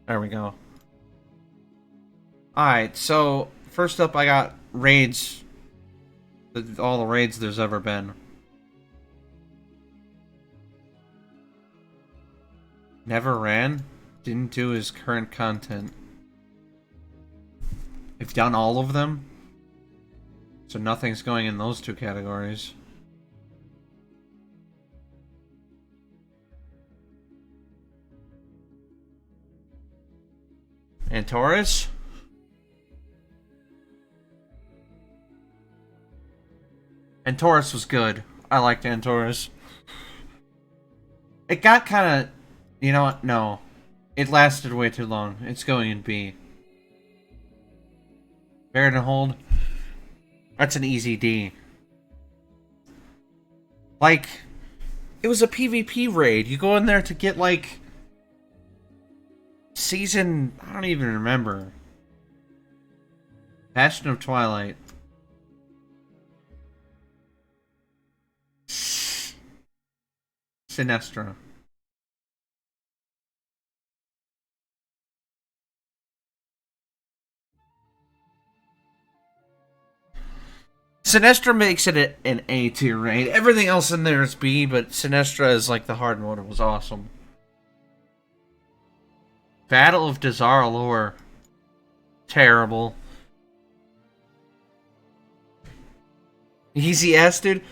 There we go. Alright, so first up I got raids. All the raids there's ever been. Never ran. Didn't do his current content. I've done all of them. So nothing's going in those two categories. And Taurus? And Taurus was good. I liked Antaurus. It got kind of... You know what? No. It lasted way too long. It's going in B. Bear to hold. That's an easy D. Like, it was a PvP raid. You go in there to get, like... Season... I don't even remember. Passion of Twilight. Sinestra. Sinestra makes it an A tier raid. Everything else in there is B, but Sinestra is like the hard mode. It was awesome. Battle of Dazar'alor. Terrible. Easy S, dude.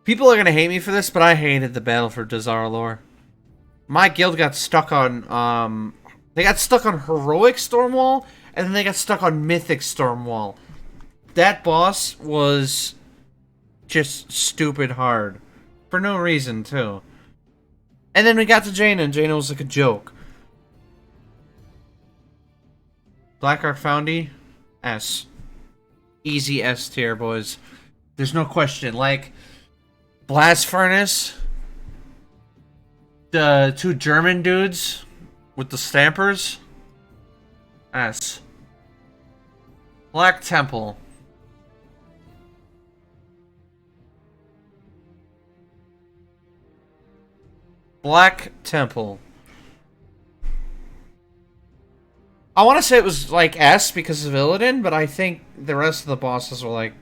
People are gonna hate me for this, but I hated the battle for Dazar'alor. My guild got stuck on, they got stuck on Heroic Stormwall, and then they got stuck on Mythic Stormwall. That boss was just stupid hard. For no reason, too. And then we got to Jaina, and Jaina was like a joke. Blackheart Foundy, S. Easy S tier, boys. There's no question. Like, Blast Furnace, the two German dudes with the stampers, S. Black Temple. Black Temple. I want to say it was like S because of Illidan, but I think the rest of the bosses were like...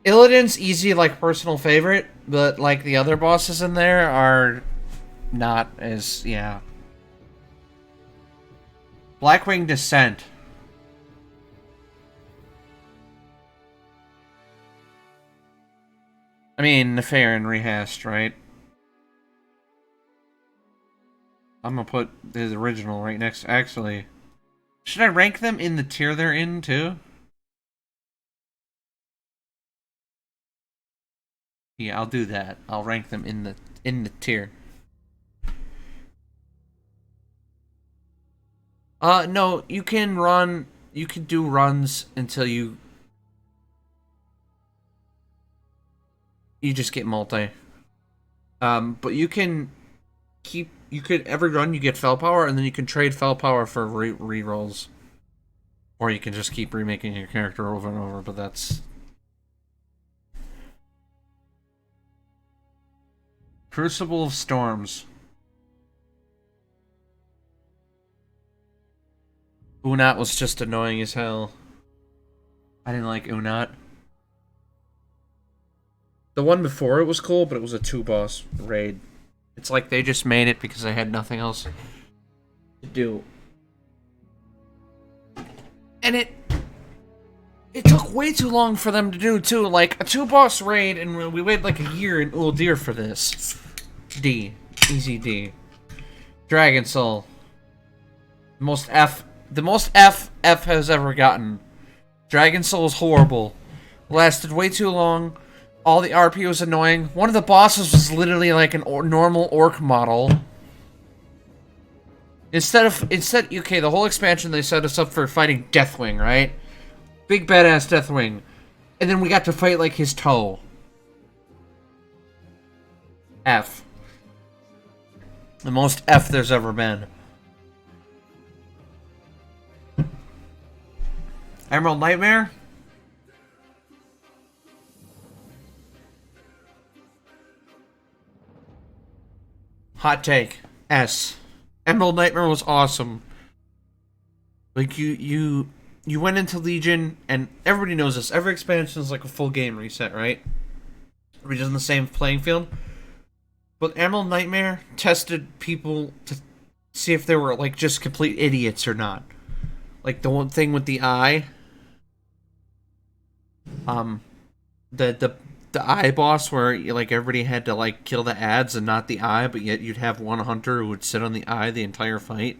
Illidan's easy, like, personal favorite, but, like, the other bosses in there are not as... yeah. Blackwing Descent. I mean, Nefarin rehashed, right? I'm gonna put the original right next... Actually, should I rank them in the tier they're in, too? Yeah, I'll do that. I'll rank them in the tier. No, you can run... You can do runs until you... You just get multi. But you can keep... You could... Every run you get Fel Power, and then you can trade Fel Power for re-rolls. Or you can just keep remaking your character over and over, but that's... Crucible of Storms. Unat was just annoying as hell. I didn't like Unat. The one before it was cool, but it was a 2-boss raid. It's like they just made it because they had nothing else to do. And it took way too long for them to do, too. Like, a 2-boss raid, and we waited like a year in Uldir for this. D. Easy D. Dragon Soul. The most F has ever gotten. Dragon Soul is horrible. Lasted way too long. All the RP was annoying. One of the bosses was literally like an normal orc model. Instead, okay, the whole expansion they set us up for fighting Deathwing, right? Big badass Deathwing. And then we got to fight like his toe. F. The most F there's ever been. Emerald Nightmare? Hot take. S. Emerald Nightmare was awesome. Like, you went into Legion, and everybody knows this. Every expansion is like a full game reset, right? Everybody's on the same playing field. But Emerald Nightmare tested people to see if they were, like, just complete idiots or not. Like, the one thing with the eye. The eye boss where, like, everybody had to, like, kill the ads and not the eye, but yet you'd have one hunter who would sit on the eye the entire fight.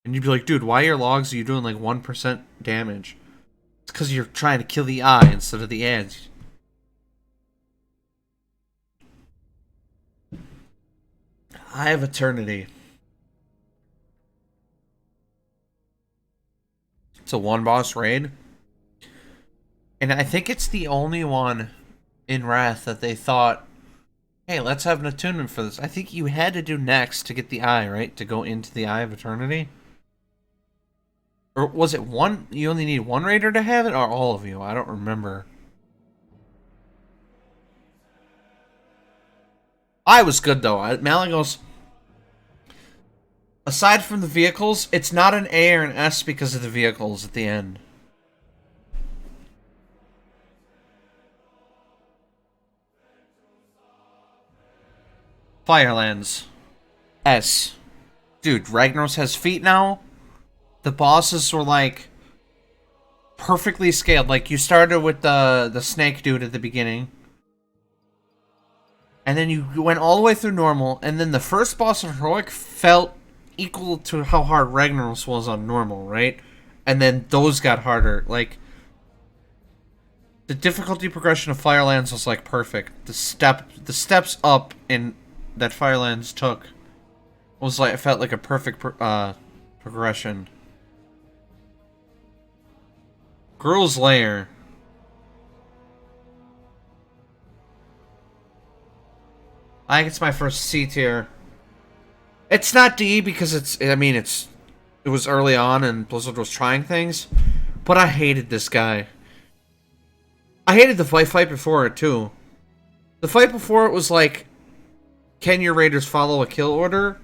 And you'd be like, dude, why your logs are you doing, like, 1% damage? It's because you're trying to kill the eye instead of the ads. Eye of Eternity. It's a one-boss raid. And I think it's the only one in Wrath that they thought, hey, let's have an attunement for this. I think you had to do next to get the eye, right? To go into the Eye of Eternity? Or was it one? You only need one raider to have it, or all of you? I don't remember. I was good, though. Malagos, aside from the vehicles, it's not an A or an S because of the vehicles at the end. Firelands. S. Dude, Ragnaros has feet now. The bosses were, like, perfectly scaled. Like, you started with the snake dude at the beginning. And then you went all the way through normal. And then the first boss of Heroic felt equal to how hard Ragnaros was on normal, right? And then those got harder. Like, the difficulty progression of Firelands was, like, perfect. The steps up in that Firelands took was, like, it felt like a perfect progression. Girl's Lair. I think it's my first C tier. It's not D because it was early on and Blizzard was trying things, but I hated this guy. I hated the fight before it too. The fight before it was like, can your raiders follow a kill order?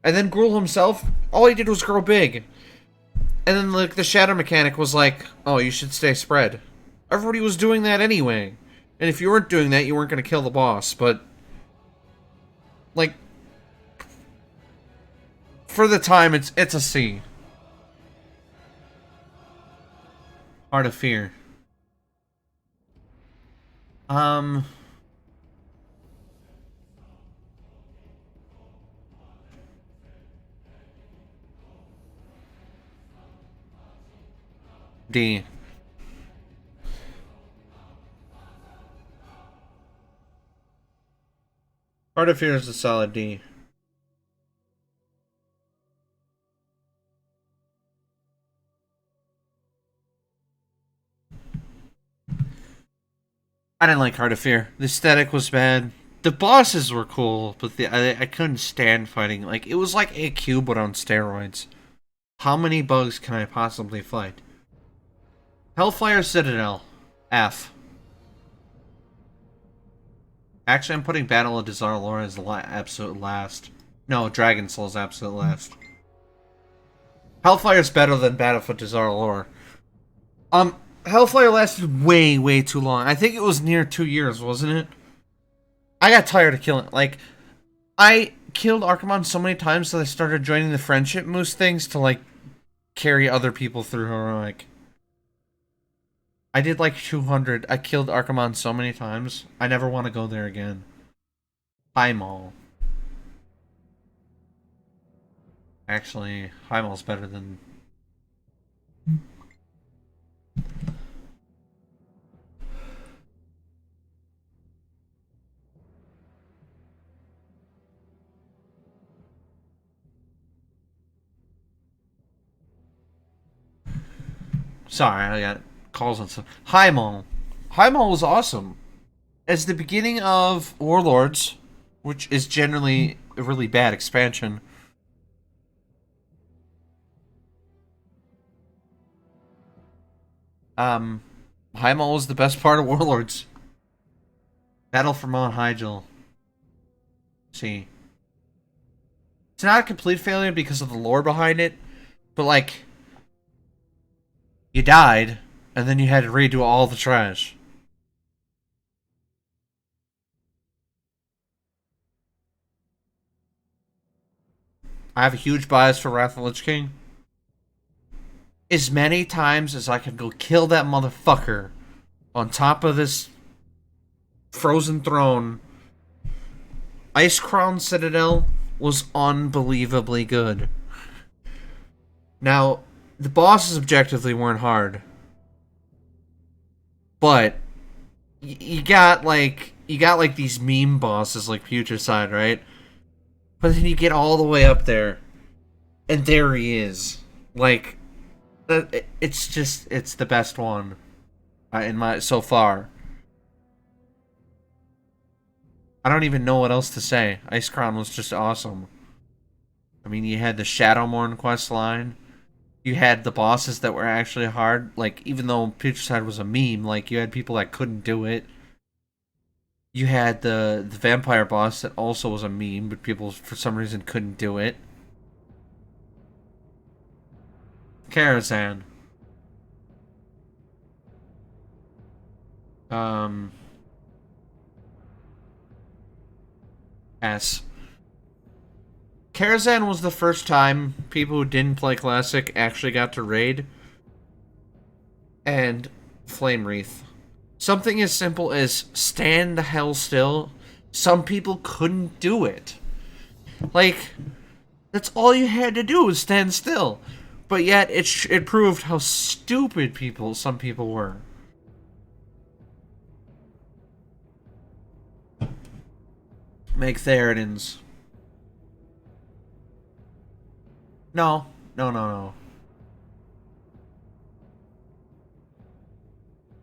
And then Gruul himself, all he did was grow big. And then, like, the shadow mechanic was like, oh, you should stay spread. Everybody was doing that anyway. And if you weren't doing that, you weren't going to kill the boss. But, like, for the time, it's a C. Heart of Fear. D. Heart of Fear is a solid D. I didn't like Heart of Fear. The aesthetic was bad. The bosses were cool, but I couldn't stand fighting. Like, it was like AQ, but on steroids. How many bugs can I possibly fight? Hellfire Citadel. F. Actually, I'm putting Battle of Dazar'alor as the absolute last. No, Dragon Soul's absolute last. Hellfire's better than Battle for Dazar'alor. Hellfire lasted way, way too long. I think it was near 2 years, wasn't it? I got tired of killing. Like, I killed Archimon so many times that I started joining the Friendship Moose things to, like, carry other people through Heroic. I did like 200. I killed Archimon so many times. I never want to go there again. High Maul. Actually, High Maul's better than... Sorry, I got calls on some. High Maul. High Maul was awesome. As the beginning of Warlords, which is generally a really bad expansion. High Maul was the best part of Warlords. Battle for Mount Hyjal. See. It's not a complete failure because of the lore behind it, but like, you died, and then you had to redo all the trash. I have a huge bias for Wrath of the Lich King. As many times as I can go kill that motherfucker on top of this frozen throne, Ice Crown Citadel was unbelievably good. Now, the bosses objectively weren't hard, but you got like these meme bosses like Putricide, right? But then you get all the way up there, and there he is. Like, it's the best one in my so far. I don't even know what else to say. Ice Crown was just awesome. I mean, you had the Shadowmourne quest line. You had the bosses that were actually hard. Like, even though Putricide was a meme, like, you had people that couldn't do it. You had the vampire boss that also was a meme, but people, for some reason, couldn't do it. Karazhan. S. Karazhan was the first time people who didn't play Classic actually got to raid. And Flame Wreath. Something as simple as stand the hell still. Some people couldn't do it. Like, that's all you had to do was stand still. But yet, it proved how stupid some people were. Make Theridans. No.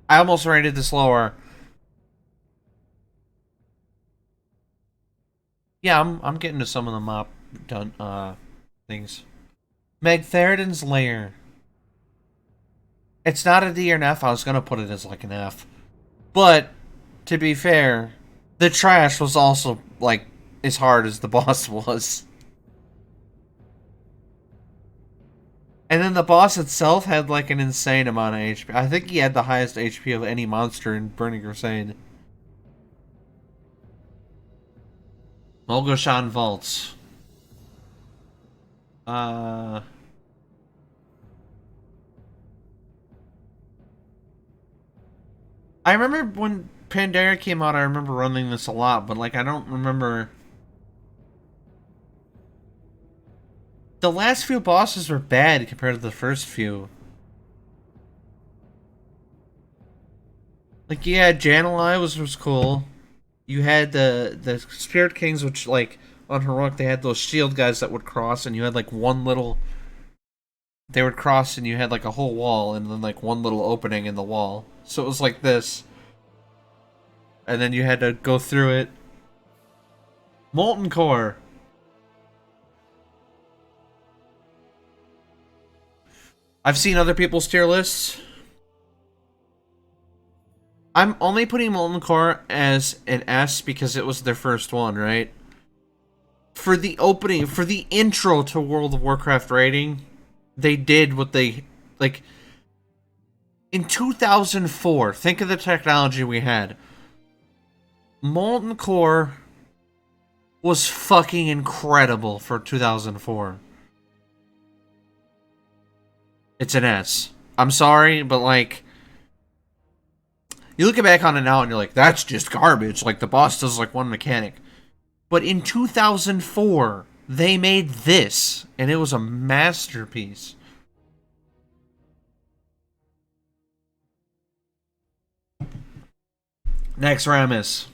I almost rated this lower. Yeah, I'm getting to some of the mop done things. Meg Theridon's Lair. It's not a D or an F. I was gonna put it as like an F. But to be fair, the trash was also like as hard as the boss was. And then the boss itself had like an insane amount of HP. I think he had the highest HP of any monster in Burning Crusade. Mogoshan Vaults. I remember when Pandora came out, I remember running this a lot, but like I don't remember. The last few bosses were bad compared to the first few. Like, yeah, Jan'alai was cool. You had the Spirit Kings, which, like, on Heroic, they had those shield guys that would cross, and you had, like, one little... They would cross, and you had, like, a whole wall, and then, like, one little opening in the wall. So it was like this. And then you had to go through it. Molten Core. I've seen other people's tier lists. I'm only putting Molten Core as an S because it was their first one, right? For the opening, for the intro to World of Warcraft raiding, they did what they... Like, in 2004, think of the technology we had. Molten Core was fucking incredible for 2004. It's an S. I'm sorry, but like... You look back on it now and you're like, that's just garbage. Like, the boss does like one mechanic. But in 2004, they made this, and it was a masterpiece. Next, Ramus.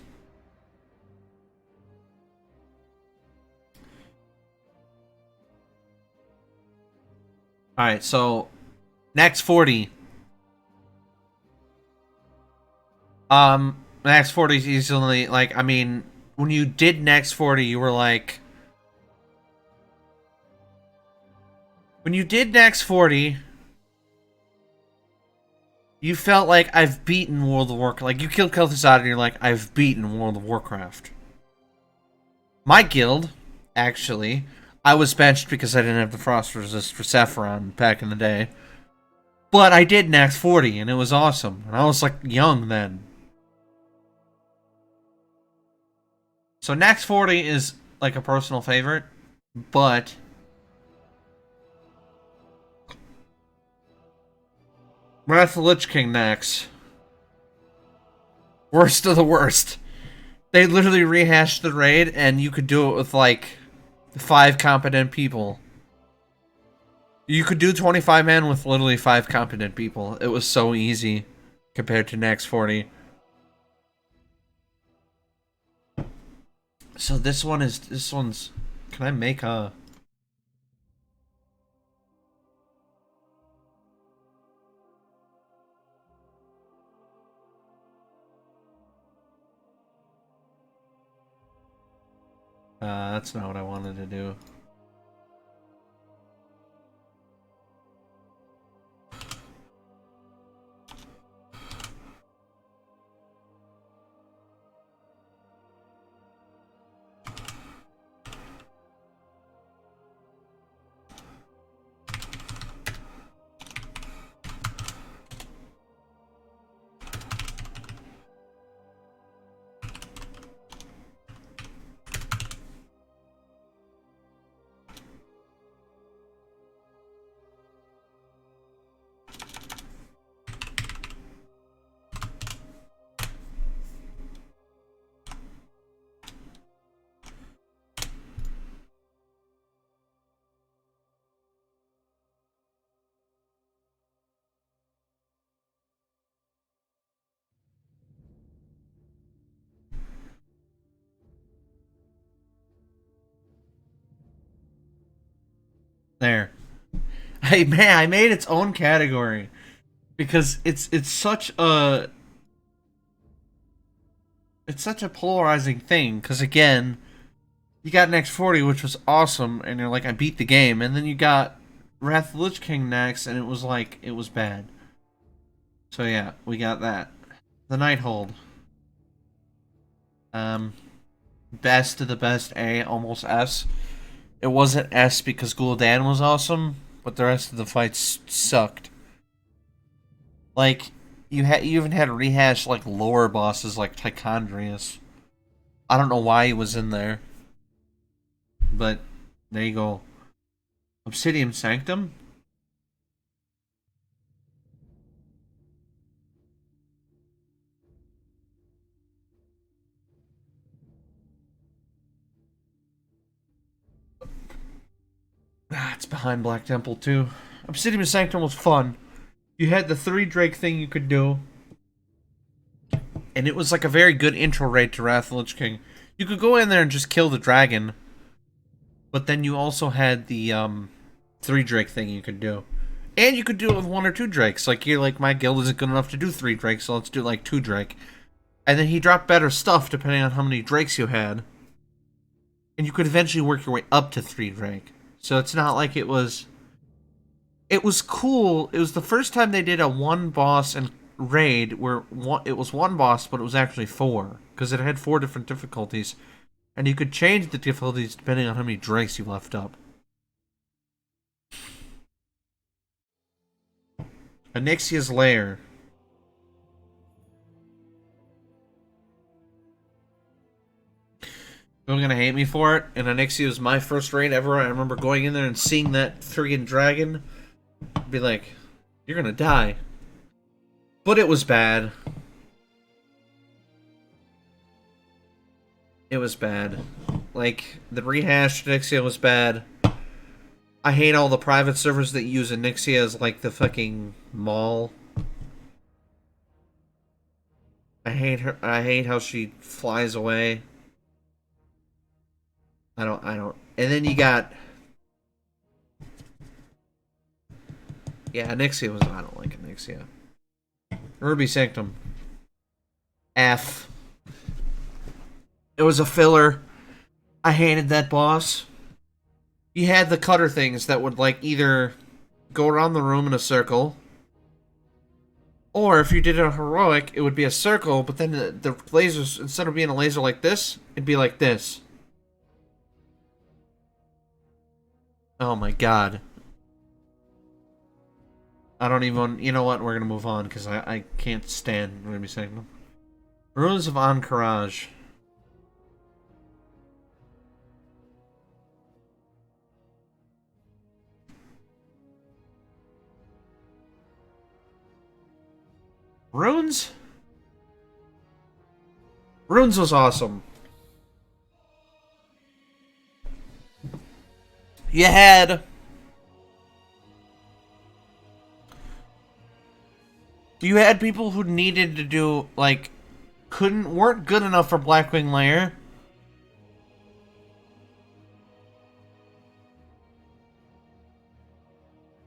Alright, so next 40. Next 40 is easily, like, I mean, when you did next 40, you were like... When you did next 40, you felt like, I've beaten World of Warcraft. Like, you killed Kel'Thuzad and you're like, I've beaten World of Warcraft. My guild, actually, I was benched because I didn't have the frost resist for Saffron back in the day. But I did Nax 40, and it was awesome. And I was, like, young then. So Nax 40 is, like, a personal favorite. But Wrath of the Lich King Nax. Worst of the worst. They literally rehashed the raid, and you could do it with, like, 5 competent people. You could do 25 man with literally 5 competent people. It was so easy compared to Nax 40. So this one's, can I make a... that's not what I wanted to do. There. Hey man, I made its own category because it's such a polarizing thing. Because again, you got Nax 40, which was awesome, and you're like, I beat the game, and then you got Wrath of the Lich King next, and it was like, it was bad. So yeah, we got that. The Nighthold. Best of the best A, almost S. It wasn't S because Gul'dan was awesome, but the rest of the fights sucked. Like, you even had to rehash like lower bosses like Tichondrius. I don't know why he was in there, but there you go. Obsidian Sanctum. It's behind Black Temple too. Obsidian Sanctum was fun. You had the 3 Drake thing you could do. And it was like a very good intro raid to Wrath of the Lich King. You could go in there and just kill the dragon. But then you also had the 3 Drake thing you could do. And you could do it with 1 or 2 Drakes. Like, you're like, my guild isn't good enough to do 3 Drakes, so let's do like 2 Drake. And then he dropped better stuff depending on how many Drakes you had. And you could eventually work your way up to 3 Drake. So it's not like it was... It was cool. It was the first time they did a 1 boss and raid where it was 1 boss, but it was actually 4. Because it had 4 different difficulties. And you could change the difficulties depending on how many Drakes you left up. Onyxia's Lair. People are gonna hate me for it, and Onyxia was my first raid ever. I remember going in there and seeing that friggin' dragon. Be like, you're gonna die. But it was bad. It was bad. Like, the rehashed Onyxia was bad. I hate all the private servers that use Onyxia as, like, the fucking Maul. I hate her. I hate how she flies away. I don't. And then you got... Yeah, Onyxia was... I don't like Onyxia. Ruby Sanctum. F. It was a filler. I hated that boss. You had the cutter things that would, like, either go around the room in a circle, or if you did a heroic, it would be a circle, but then the lasers, instead of being a laser like this, it'd be like this. Oh my god. I don't even... You know what? We're gonna move on, because I can't stand what I'm saying them. Ruins of Ahn'Qiraj. Runes? Runes was awesome. You had... You had people who needed to do, like, weren't good enough for Blackwing Lair.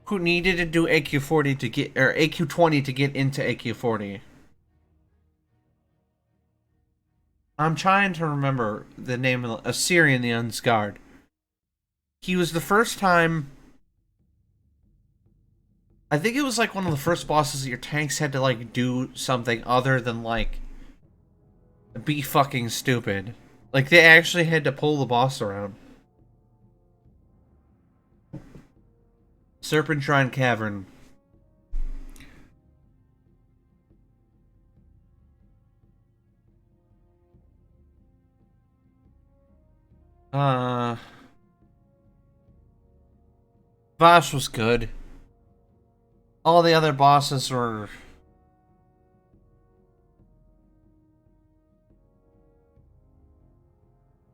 Who needed to do AQ40 to get, or AQ20 to get into AQ40. I'm trying to remember the name of Assyrian the Unscarred. He was the first time... I think it was like one of the first bosses that your tanks had to like do something other than like be fucking stupid. Like they actually had to pull the boss around. Serpentine Cavern. Vosh was good. All the other bosses were...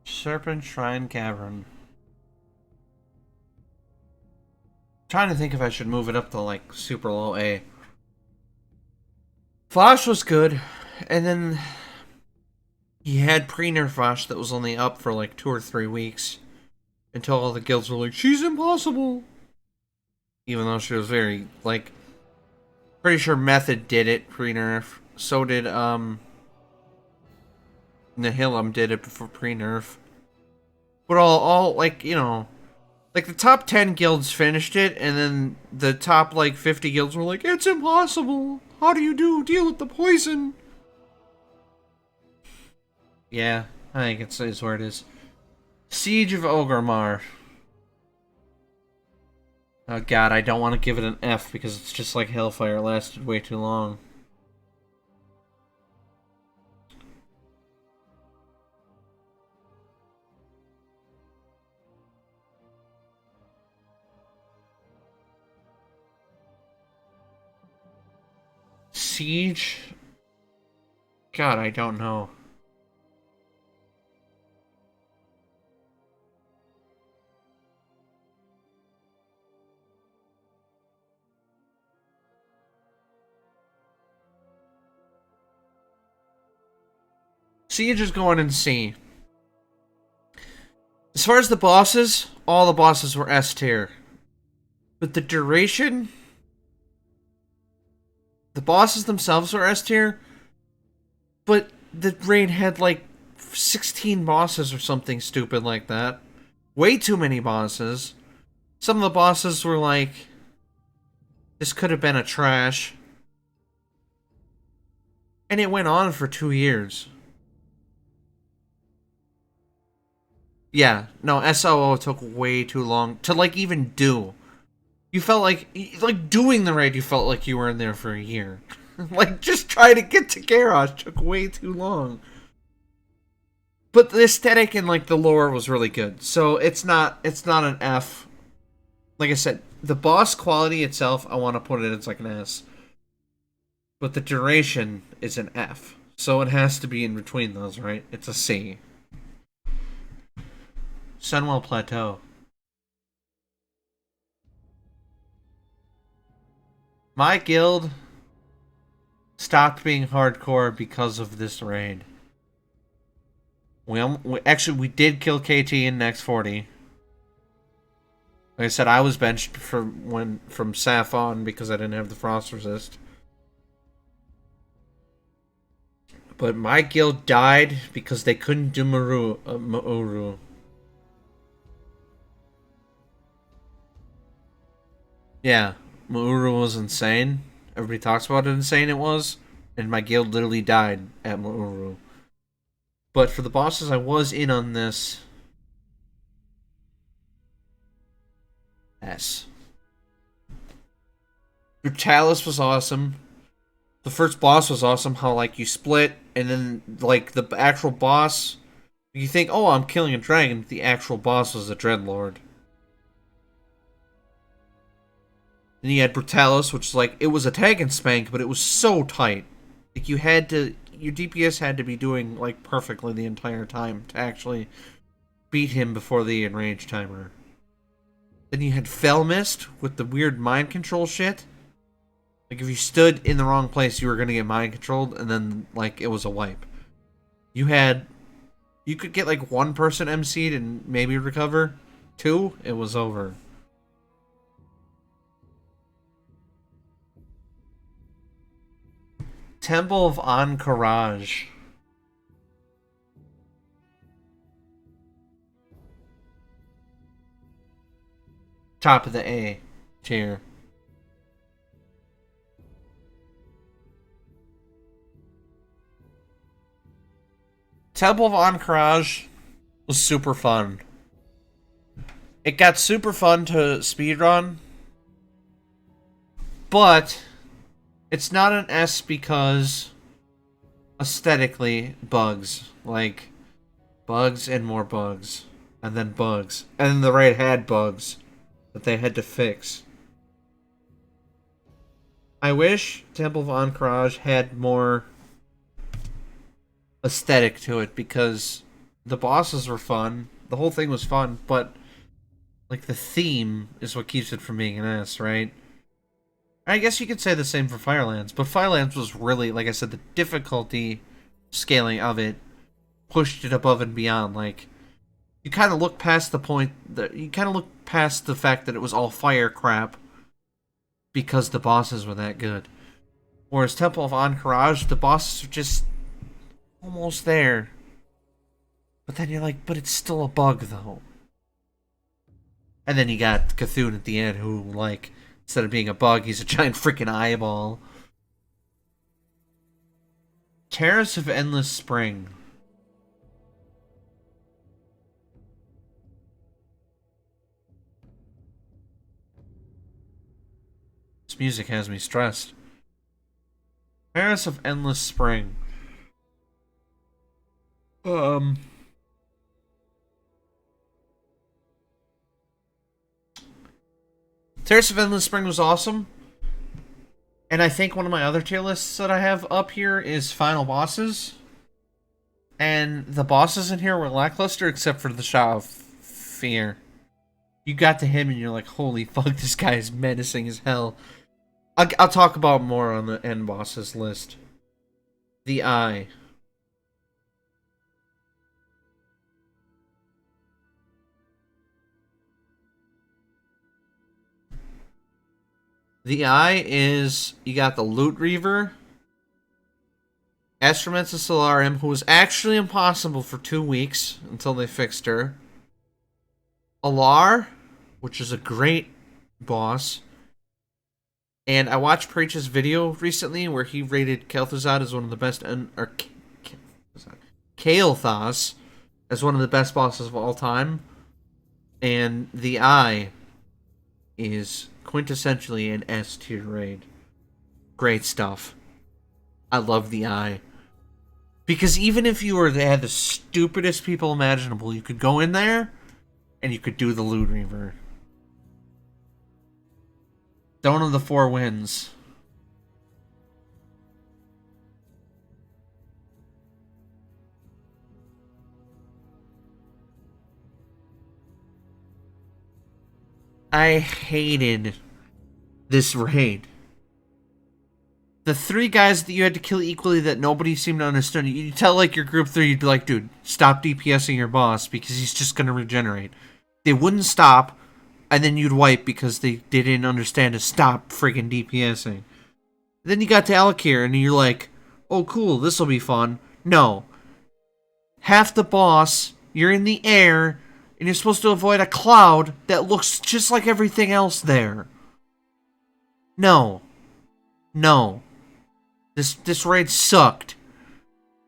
Serpentine Cavern. Trying to think if I should move it up to like super low A. Vosh was good, and then you had pre-nerf Vosh that was only up for like 2 or 3 weeks until all the guilds were like, she's impossible. Even though she was very like, pretty sure Method did it pre-nerf. So did Nihilum did it before pre-nerf. But all like, you know, like the top 10 guilds finished it, and then the top like 50 guilds were like, it's impossible. How do you deal with the poison? Yeah, I think it's where it is. Siege of Orgrimmar. Oh god, I don't want to give it an F because it's just like Hellfire. It lasted way too long. Siege? God, I don't know. Siege is going in C. As far as the bosses, all the bosses were S tier. But the duration... The bosses themselves were S tier, but the raid had like 16 bosses or something stupid like that. Way too many bosses. Some of the bosses were like, this could have been a trash. And it went on for 2 years. Yeah, no, SOO took way too long to like even do. You felt like doing the raid, you felt like you were in there for a year. Like, just trying to get to Karazhan took way too long. But the aesthetic and, like, the lore was really good. So, it's not an F. Like I said, the boss quality itself, I want to put it as, like, an S. But the duration is an F. So, it has to be in between those, right? It's a C. Sunwell Plateau. My guild stopped being hardcore because of this raid. We did kill KT in next 40. Like I said, I was benched from Saf on because I didn't have the frost resist. But my guild died because they couldn't do Mauru. Yeah. Mauru was insane. Everybody talks about how insane it was. And my guild literally died at Mauru. But for the bosses, I was in on this. S. Brutalis was awesome. The first boss was awesome. How, like, you split, and then, like, the actual boss, you think, oh, I'm killing a dragon. The actual boss was a Dreadlord. Then you had Brutalis, which is like, it was a tag and spank, but it was so tight. Like, you had to, your DPS had to be doing, like, perfectly the entire time to actually beat him before the enrage timer. Then you had Felmist with the weird mind control shit. Like, if you stood in the wrong place, you were going to get mind controlled, and then, like, it was a wipe. You could get, like, one person MC'd and maybe recover. Two, it was over. Temple of Ankaraj. Top of the A tier. Temple of Ankaraj was super fun. It got super fun to speedrun, but it's not an S because aesthetically bugs. Like, bugs and more bugs. And then bugs. And then the raid had bugs that they had to fix. I wish Temple of Ankaraj had more aesthetic to it, because the bosses were fun. The whole thing was fun, but like, the theme is what keeps it from being an S, right? I guess you could say the same for Firelands, but Firelands was really, like I said, the difficulty scaling of it pushed it above and beyond. Like, you kind of look past the point that you kind of look past the fact that it was all fire crap because the bosses were that good. Whereas Temple of Ankaraj, the bosses are just almost there. But then you're like, but it's still a bug, though. And then you got G'huun at the end, who, like, instead of being a bug, he's a giant freaking eyeball. Terrace of Endless Spring. This music has me stressed. Terrace of Endless Spring. Terrace of Endless Spring was awesome. And I think one of my other tier lists that I have up here is Final Bosses. And the bosses in here were lackluster except for the Shah of Fear. You got to him and you're like, holy fuck, this guy is menacing as hell. I'll talk about more on the end bosses list. The Eye. The Eye is, you got the Loot Reaver, Astromancer Solarium, who was actually impossible for 2 weeks until they fixed her. Alar, which is a great boss. And I watched Preach's video recently where he rated Kael'thas as one of the best, Kael'thas as one of the best bosses of all time. And the Eye is quintessentially an S tier raid. Great stuff. I love the Eye. Because even if you had the stupidest people imaginable, you could go in there and you could do the Loot Reaver. Stone of the Four Winds. I hated this raid. The 3 guys that you had to kill equally that nobody seemed to understand. You tell, like, your group 3, you'd be like, dude, stop DPSing your boss because he's just going to regenerate. They wouldn't stop, and then you'd wipe because they didn't understand to stop friggin' DPSing. Then you got to Alakir, and you're like, oh, cool, this'll be fun. No. Half the boss, you're in the air, and you're supposed to avoid a cloud that looks just like everything else there. No. No. This raid sucked.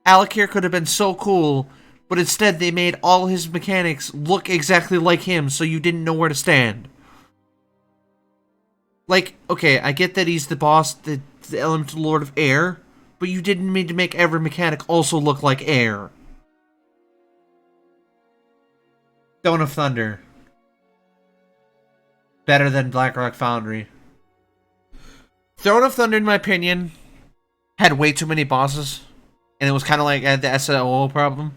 Alakir could have been so cool, but instead they made all his mechanics look exactly like him, so you didn't know where to stand. Like, okay, I get that he's the boss, the Elemental Lord of Air, but you didn't mean to make every mechanic also look like air. Throne of Thunder. Better than Blackrock Foundry. Throne of Thunder, in my opinion, had way too many bosses. And it was kind of like the SLO problem.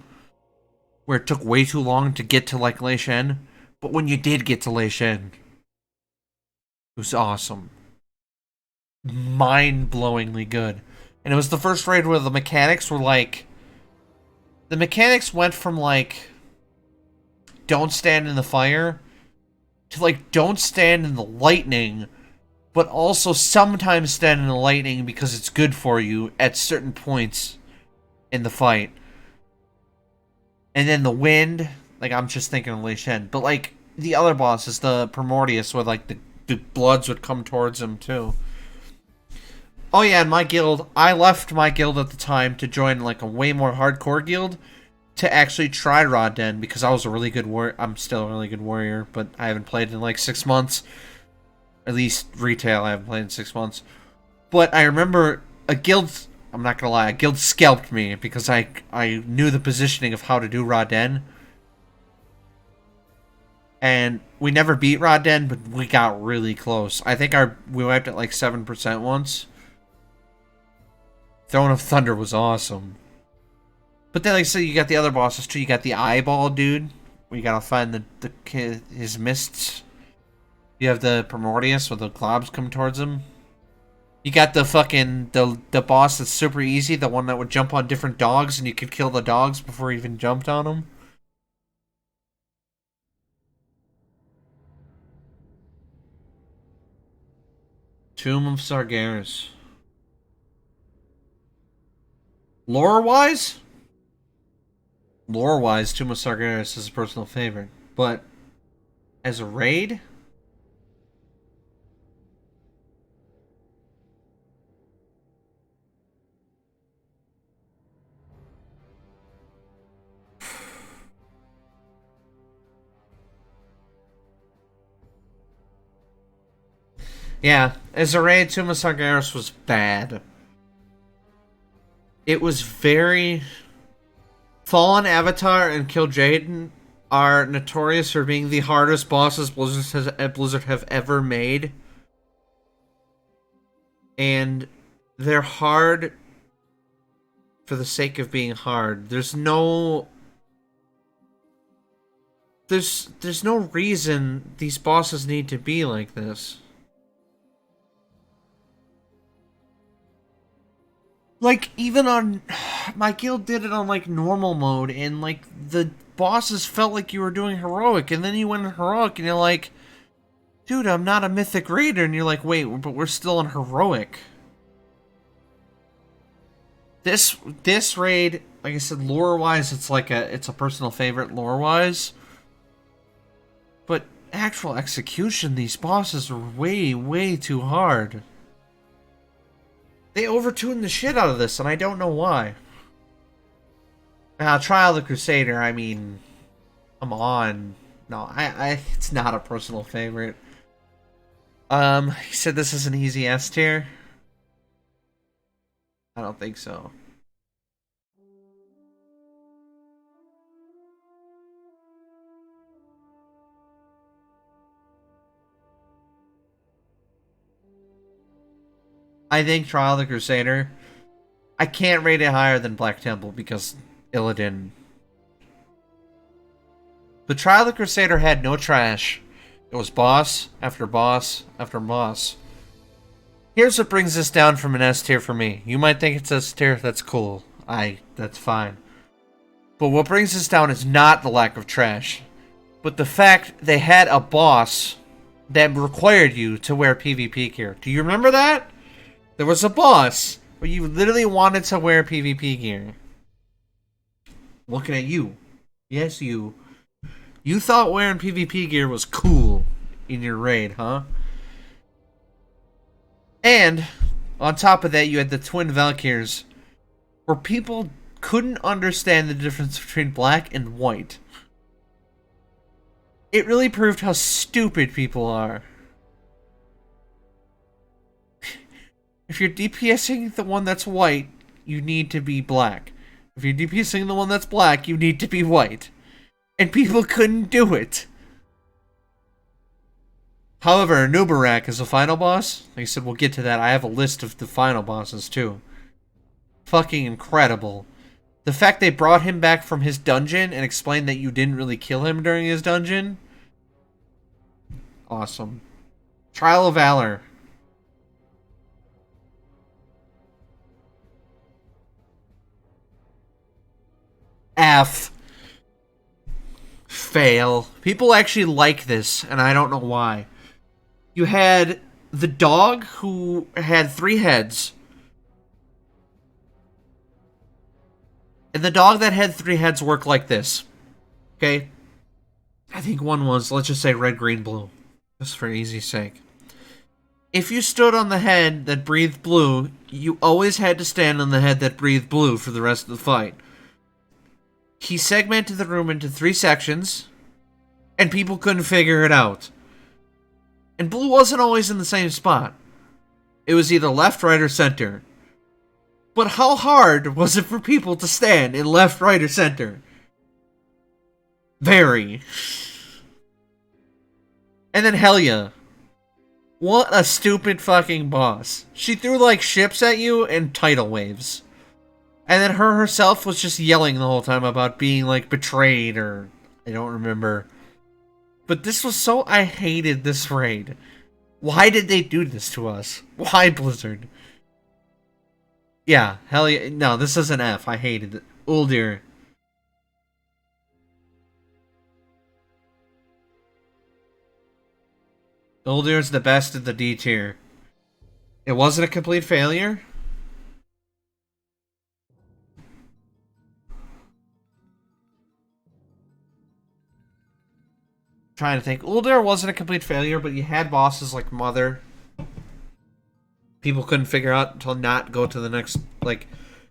Where it took way too long to get to, like, Lei Shen. But when you did get to Lei Shen, it was awesome. Mind-blowingly good. And it was the first raid where the mechanics were, like... The mechanics went from, like... Don't stand in the fire... to, like, don't stand in the lightning... but also sometimes stand in the lightning because it's good for you at certain points in the fight. And then the wind, like, I'm just thinking of Lei Shen. But, like, the other bosses, the Primordius, where, like, the bloods would come towards him, too. Oh, yeah, and my guild, I left my guild at the time to join, like, a way more hardcore guild to actually try Rodden, because I was a really good warrior. I'm still a really good warrior, but I haven't played in, like, 6 months. At least retail, I haven't played in 6 months. But I remember a guild... I'm not gonna lie, a guild scalped me because I knew the positioning of how to do Rodden. And we never beat Rodden, but we got really close. I think we wiped at like 7% once. Throne of Thunder was awesome. But then, like I said, you got the other bosses too. You got the eyeball dude, where you gotta find his mists. You have the Primordius, where the globs come towards him. You got the fucking, the boss that's super easy, the one that would jump on different dogs and you could kill the dogs before you even jumped on them. Tomb of Sargeras. Lore-wise? Lore-wise, Tomb of Sargeras is a personal favorite. But, as a raid... Yeah, as a raid, Tomb of Sargeras was bad. It was very... Fallen Avatar and Kil'jaeden are notorious for being the hardest bosses Blizzard have ever made. And they're hard for the sake of being hard. There's no... There's no reason these bosses need to be like this. Like, even on... My guild did it on, like, normal mode, and, like, the bosses felt like you were doing heroic, and then you went in heroic, and you're like, dude, I'm not a mythic raider, and you're like, wait, but we're still in heroic. This raid, like I said, lore-wise, it's a personal favorite lore-wise. But actual execution, these bosses are way, way too hard. They overtuned the shit out of this, and I don't know why. Now, Trial of the Crusader, I mean... Come on. No, it's not a personal favorite. He said this is an easy S tier. I don't think so. I think Trial of the Crusader... I can't rate it higher than Black Temple because Illidan. But Trial of the Crusader had no trash. It was boss after boss after boss. Here's what brings this down from an S tier for me. You might think it's S tier, that's cool. That's fine. But what brings this down is not the lack of trash, but the fact they had a boss that required you to wear PvP gear. Do you remember that? There was a boss where you literally wanted to wear PvP gear. Looking at you. Yes, you. You thought wearing PvP gear was cool in your raid, huh? And, on top of that, you had the Twin Valkyrs, where people couldn't understand the difference between black and white. It really proved how stupid people are. If you're DPSing the one that's white, you need to be black. If you're DPSing the one that's black, you need to be white. And people couldn't do it. However, Nubarak is the final boss. Like I said, we'll get to that. I have a list of the final bosses, too. Fucking incredible. The fact they brought him back from his dungeon and explained that you didn't really kill him during his dungeon. Awesome. Trial of Valor. F. Fail. People actually like this, and I don't know why. You had the dog who had 3 heads. And the dog that had 3 heads worked like this. Okay? I think one was, let's just say red, green, blue. Just for easy's sake. If you stood on the head that breathed blue, you always had to stand on the head that breathed blue for the rest of the fight. He segmented the room into 3 sections, and people couldn't figure it out. And blue wasn't always in the same spot. It was either left, right, or center. But how hard was it for people to stand in left, right, or center? Very. And then Helia. What a stupid fucking boss. She threw like ships at you and tidal waves. And then her herself was just yelling the whole time about being, like, betrayed, or... I don't remember. But this was so... I hated this raid. Why did they do this to us? Why, Blizzard? Yeah, hell yeah. No, this is an F. I hated it. Uldir. Uldir's the best of the D tier. It wasn't a complete failure? Trying to think. Uldir wasn't a complete failure, but you had bosses like Mother. People couldn't figure out to not go to the next, like,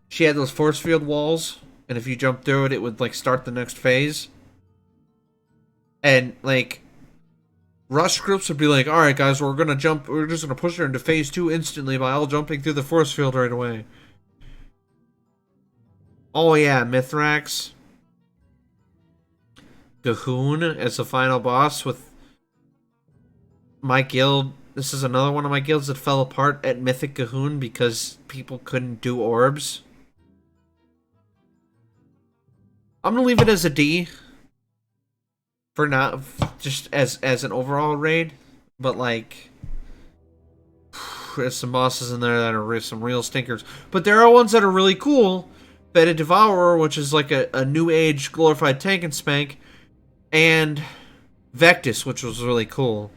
she had those force field walls, and if you jumped through it, it would, like, start the next phase. And, like, rush groups would be like, alright guys, we're just gonna push her into phase 2 instantly by all jumping through the force field right away. Oh yeah, Mythrax G'huun as the final boss with my guild. This is another one of my guilds that fell apart at Mythic G'huun because people couldn't do orbs. I'm gonna leave it as a D. For now, just as an overall raid. But like, there's some bosses in there that are some real stinkers. But there are ones that are really cool. Beta Devourer, which is like a new age glorified tank and spank. And Vectis, which was really cool.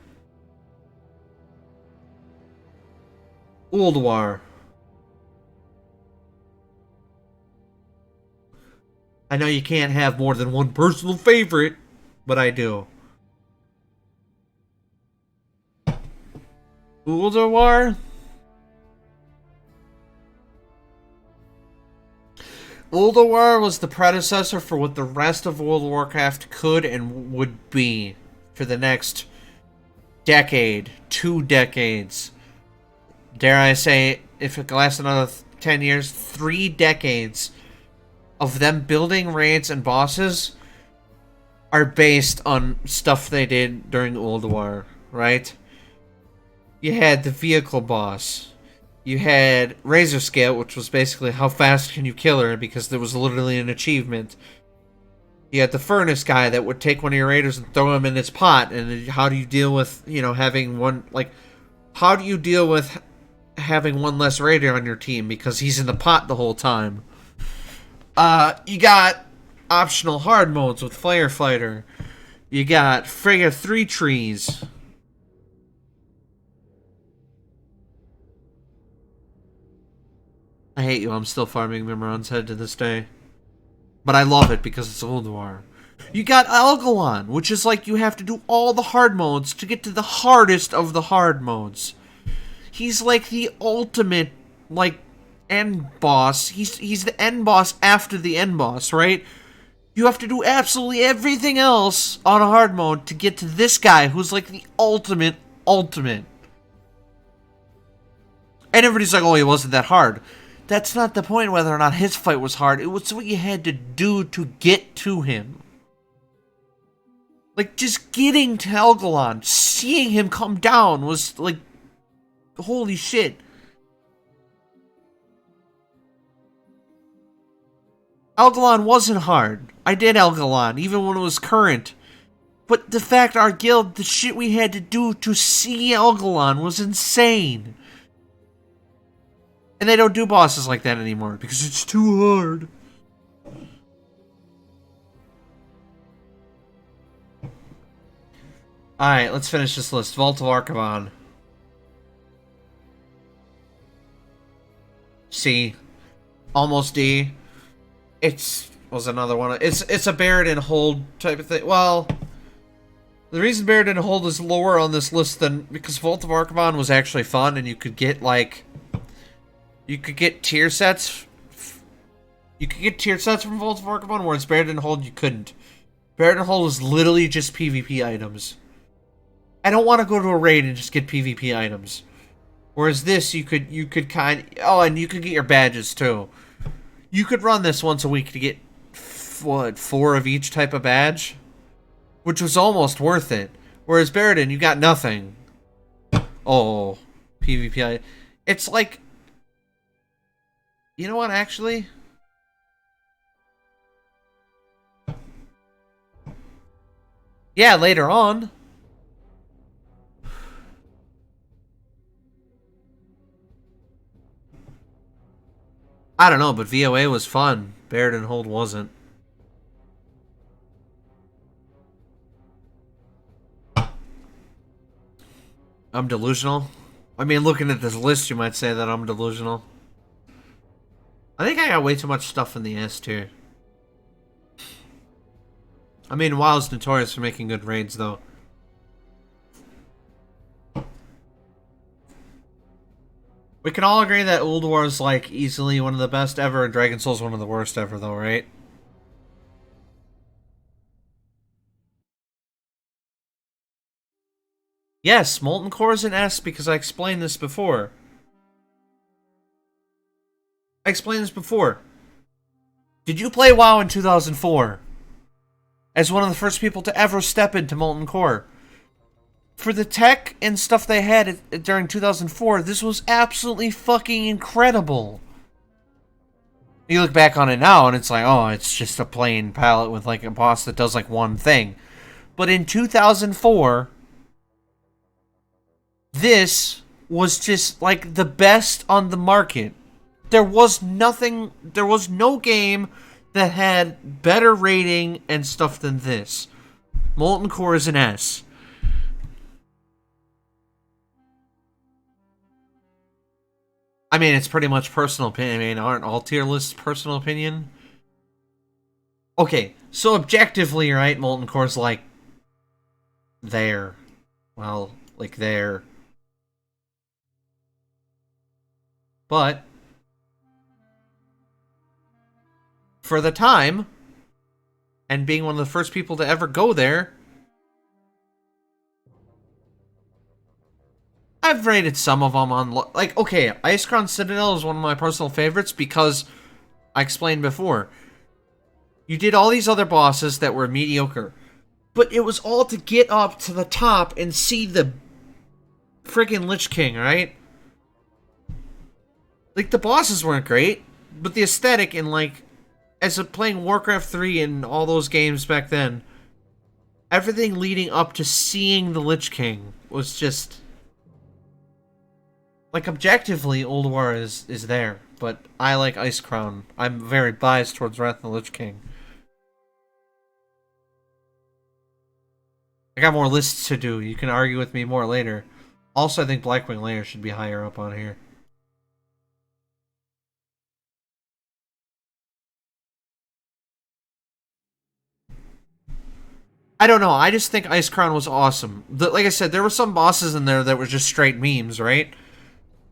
Ulduar. I know you can't have more than one personal favorite, but I do. Ulduar? Ulduar was the predecessor for what the rest of World of Warcraft could and would be for the next decade, 2 decades. Dare I say, if it lasts another 10 years, 3 decades of them building raids and bosses are based on stuff they did during Ulduar, right? You had the vehicle boss. You had Razor Scale, which was basically how fast can you kill her, because there was literally an achievement. You had the Furnace guy that would take one of your raiders and throw him in his pot, and how do you deal with, you know, having one, like, how do you deal with having one less raider on your team because he's in the pot the whole time? You got optional hard modes with Firefighter. You got Frigga 3 trees. I hate you, I'm still farming Mimron's head to this day. But I love it because it's Ulduar. You got Algalon, which is like you have to do all the hard modes to get to the hardest of the hard modes. He's like the ultimate, like, end boss. He's the end boss after the end boss, right? You have to do absolutely everything else on a hard mode to get to this guy who's like the ultimate. And everybody's like, oh, it wasn't that hard. That's not the point whether or not his fight was hard. It was what you had to do to get to him. Like, just getting to Helgelon, seeing him come down was, like, holy shit. Helgelon wasn't hard. I did Helgelon, even when it was current. But the fact our guild, the shit we had to do to see Helgelon was insane. And they don't do bosses like that anymore, because it's too hard. Alright, let's finish this list. Vault of Archivon. C. Almost D. Was another one. It's a Bear and Hold type of thing. Well, the reason Bear and Hold is lower on this list than because Vault of Archivon was actually fun, and you could get like tier sets. You could get tier sets from Vault of Archivon, whereas Bear and Hold you couldn't. Bear and Hold was literally just PvP items. I don't want to go to a raid and just get PvP items. Whereas this, you could and you could get your badges too. You could run this once a week to get, what, 4 of each type of badge? Which was almost worth it. Whereas Baradin, you got nothing. Oh, PvP. It's like... You know what, actually? Yeah, later on. I don't know, but VOA was fun. Baird and Hold wasn't. I'm delusional? I mean, looking at this list, you might say that I'm delusional. I think I got way too much stuff in the S tier. I mean, WoW's notorious for making good raids, though. We can all agree that Ulduar is, like, easily one of the best ever, and Dragon Soul's one of the worst ever, though, right? Yes, Molten Core is an S because I explained this before. Did you play WoW in 2004? As one of the first people to ever step into Molten Core. For the tech and stuff they had during 2004, this was absolutely fucking incredible. You look back on it now, and it's like, oh, it's just a plain palette with, like, a boss that does, like, one thing. But in 2004, this was just, like, the best on the market. There was no game that had better rating and stuff than this. Molten Core is an S. I mean, it's pretty much personal opinion. I mean, aren't all tier lists personal opinion? Okay, so objectively, right, Molten Core's like... there. Well, like there. But... for the time, and being one of the first people to ever go there... I've rated some of them on... like, okay, Icecrown Citadel is one of my personal favorites because I explained before. You did all these other bosses that were mediocre. But it was all to get up to the top and see the friggin' Lich King, right? Like, the bosses weren't great, but the aesthetic and, like, as of playing Warcraft 3 and all those games back then, everything leading up to seeing the Lich King was just... like, objectively, Ulduar is there, but I like Icecrown. I'm very biased towards Wrath of the Lich King. I got more lists to do. You can argue with me more later. Also, I think Blackwing Lair should be higher up on here. I don't know. I just think Icecrown was awesome. Like I said, there were some bosses in there that were just straight memes, right?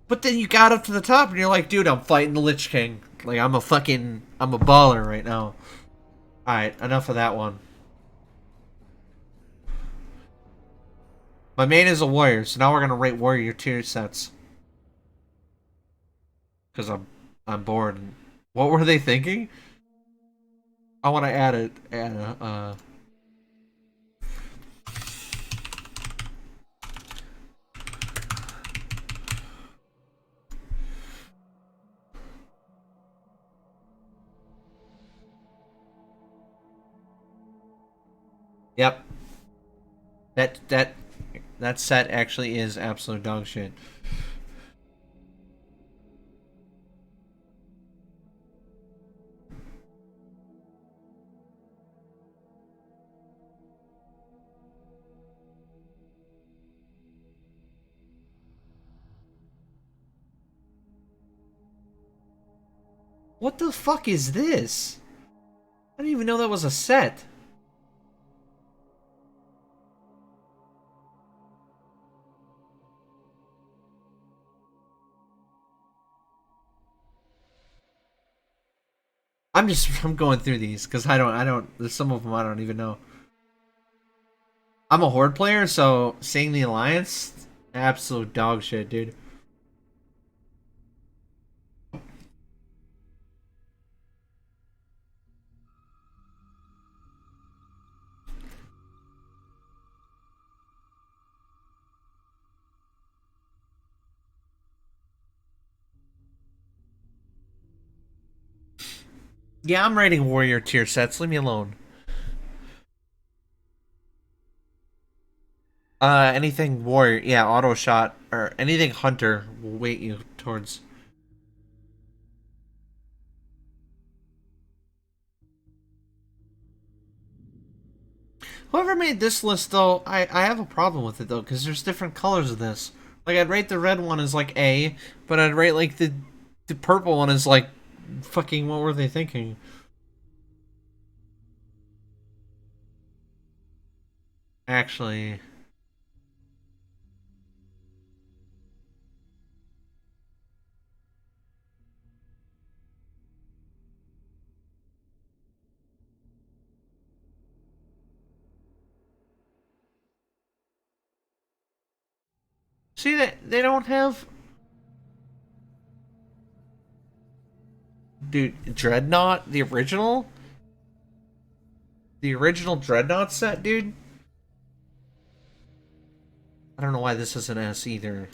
But then you got up to the top and you're like, dude, I'm fighting the Lich King. Like, I'm a baller right now. Alright, enough of that one. My main is a warrior, so now we're gonna rate warrior tier sets. because I'm bored. What were they thinking? I want to add it. Add a. Yep. That set actually is absolute dog shit. What the fuck is this? I didn't even know that was a set. I'm going through these because there's some of them I don't even know. I'm a Horde player, so seeing the Alliance, absolute dog shit, dude. Yeah, I'm rating warrior tier sets. Leave me alone. Anything warrior, yeah, auto shot or anything hunter will weight you towards. Whoever made this list, though, I have a problem with it though, because there's different colors of this. Like I'd rate the red one as like A, but I'd rate like the purple one as like fucking what were they thinking? Actually, see that they don't have. Dude, Dreadnought, the original Dreadnought set, dude. I don't know why this is an S either.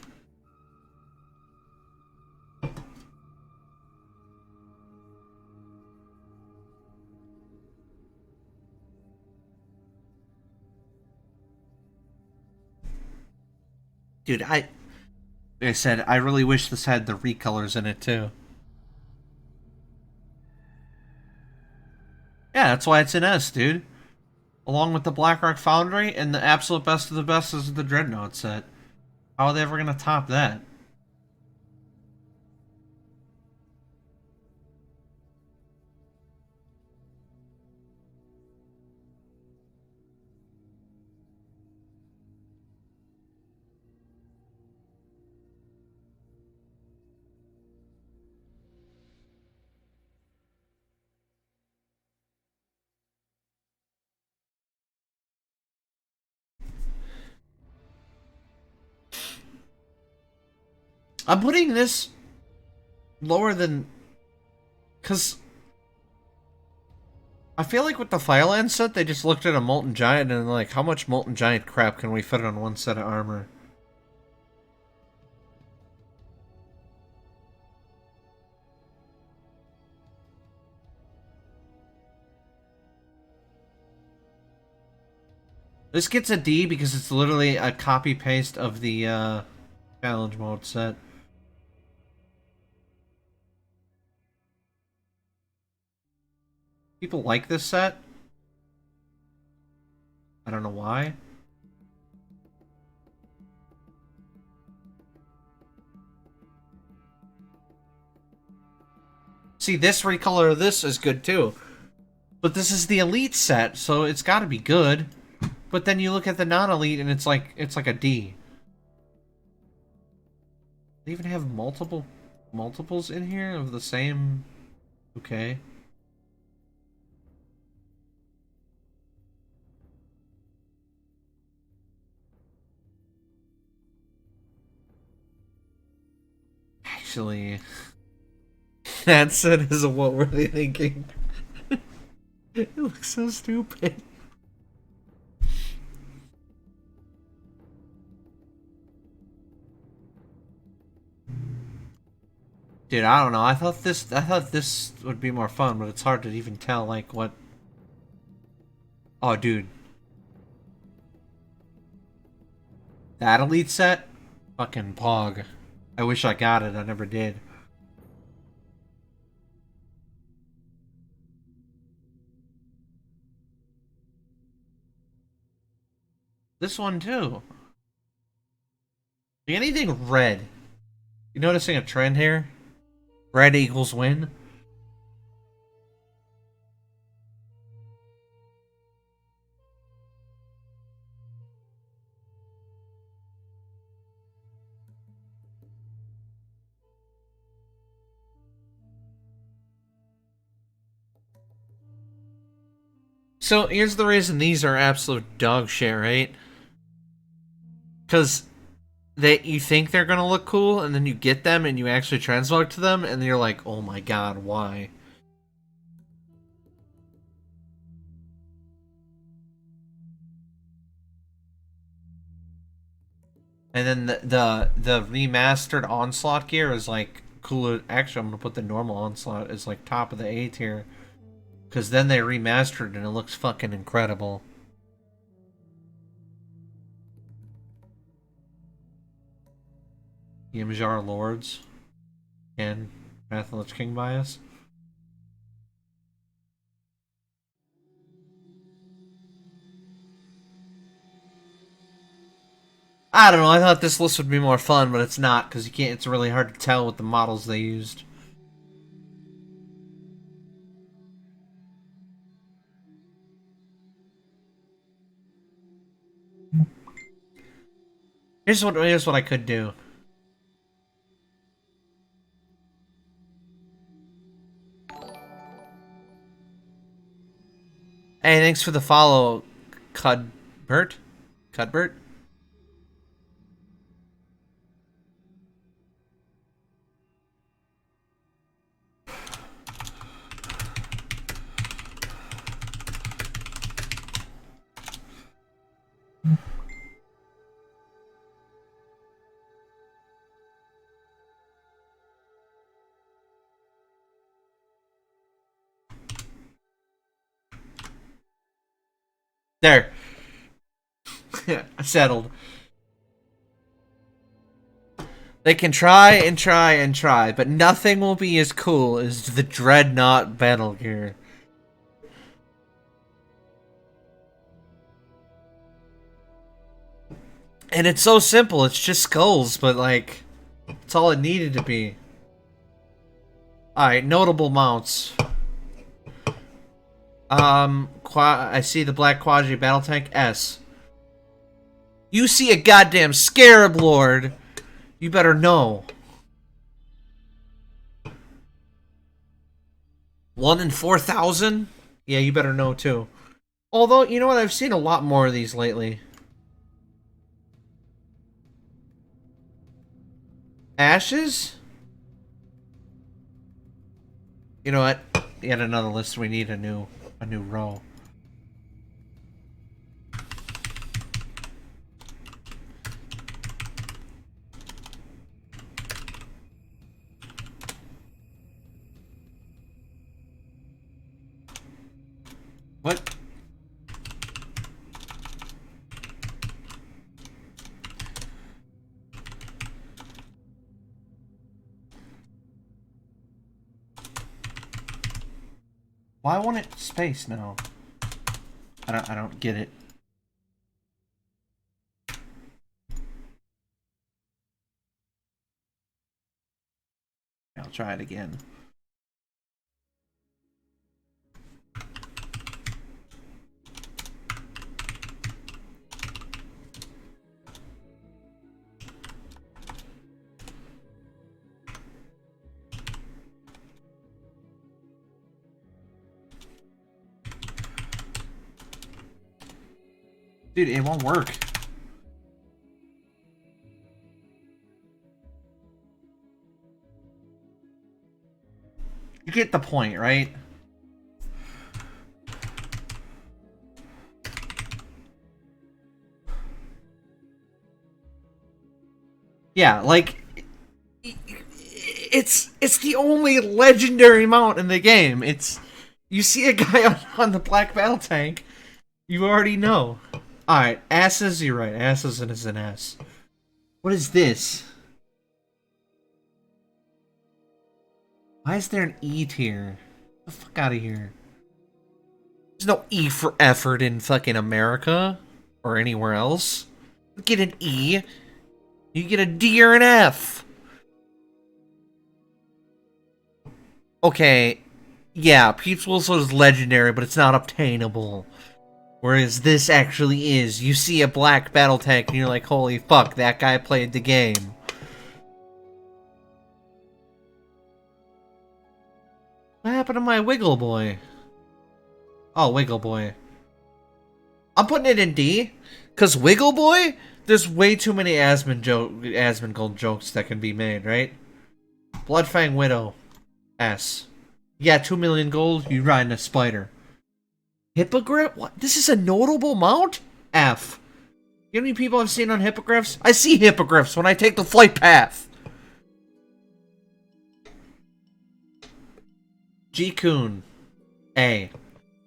Dude, like I said, I really wish this had the recolors in it too. Yeah, that's why it's an S, dude. Along with the Blackrock Foundry, and the absolute best of the best is the Dreadnought set. How are they ever gonna top that? I'm putting this lower than, cause I feel like with the Fireland set, they just looked at a Molten Giant and like, how much Molten Giant crap can we fit on one set of armor? This gets a D because it's literally a copy paste of the challenge mode set. People like this set. I don't know why. See, this recolor of this is good too. But this is the elite set, so it's gotta be good. But then you look at the non-elite and it's like a D. They even have multiples in here of the same. Okay. Actually, That said is a what were they thinking? It looks so stupid. Dude, I don't know. I thought this would be more fun, but it's hard to even tell like what. Oh, dude. That elite set? Fucking pog. I wish I got it, I never did. This one too. Anything red? You noticing a trend here? Red equals win? So here's the reason these are absolute dog shit, right? Because you think they're gonna look cool, and then you get them, and you actually translate to them, and you're like, oh my god, why? And then the remastered Onslaught gear is like cooler. Actually, I'm gonna put the normal Onslaught as like top of the A tier, because then they remastered and it looks fucking incredible. Yimjar Lords and Wrath of the Lich King bias. I don't know. I thought this list would be more fun, but it's not because you can't. It's really hard to tell with the models they used. Here's what I could do. Hey, thanks for the follow, Cudbert. Cudbert. There. Settled. They can try and try and try, but nothing will be as cool as the Dreadnought battle gear. And it's so simple, it's just skulls, but like, it's all it needed to be. Alright, notable mounts. I see the Black Quadri battle tank, S. You see a goddamn Scarab Lord, you better know. 1 in 4,000? Yeah, you better know too. Although, you know what, I've seen a lot more of these lately. Ashes? You know what? Yet another list. We need a new row. What? Why won't it space now? I don't get it. I'll try it again. Dude, it won't work. You get the point, right? Yeah, like it's the only legendary mount in the game. It's you see a guy on the black battle tank, you already know. Alright, asses, you're right. Asses is an S. What is this? Why is there an E tier? Get the fuck out of here. There's no E for effort in fucking America or anywhere else. You get an E, you get a D or an F. Okay, yeah, Pete's Whistle is legendary, but it's not obtainable. Whereas this actually is. You see a black battle tank and you're like, holy fuck, that guy played the game. What happened to my Wiggle Boy? Oh, Wiggle Boy. I'm putting it in D, because Wiggle Boy, there's way too many Asmongold jokes that can be made, right? Bloodfang Widow, S. Yeah, 2 million gold, you riding a spider. Hippogriff? What? This is a notable mount? F. You know how many people I've seen on hippogriffs? I see hippogriffs when I take the flight path. G'huun, A.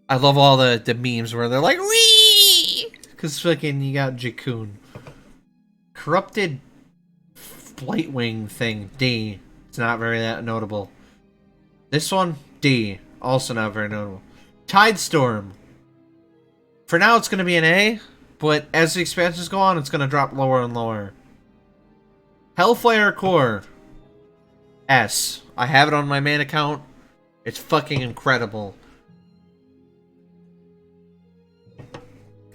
I love all the memes where they're like, wee! Because fucking you got G'huun. Corrupted Flightwing thing, D. It's not very that notable. This one, D. Also not very notable. Tidestorm. For now, it's going to be an A, but as the expansions go on, it's going to drop lower and lower. Hellfire Core. S. I have it on my main account. It's fucking incredible.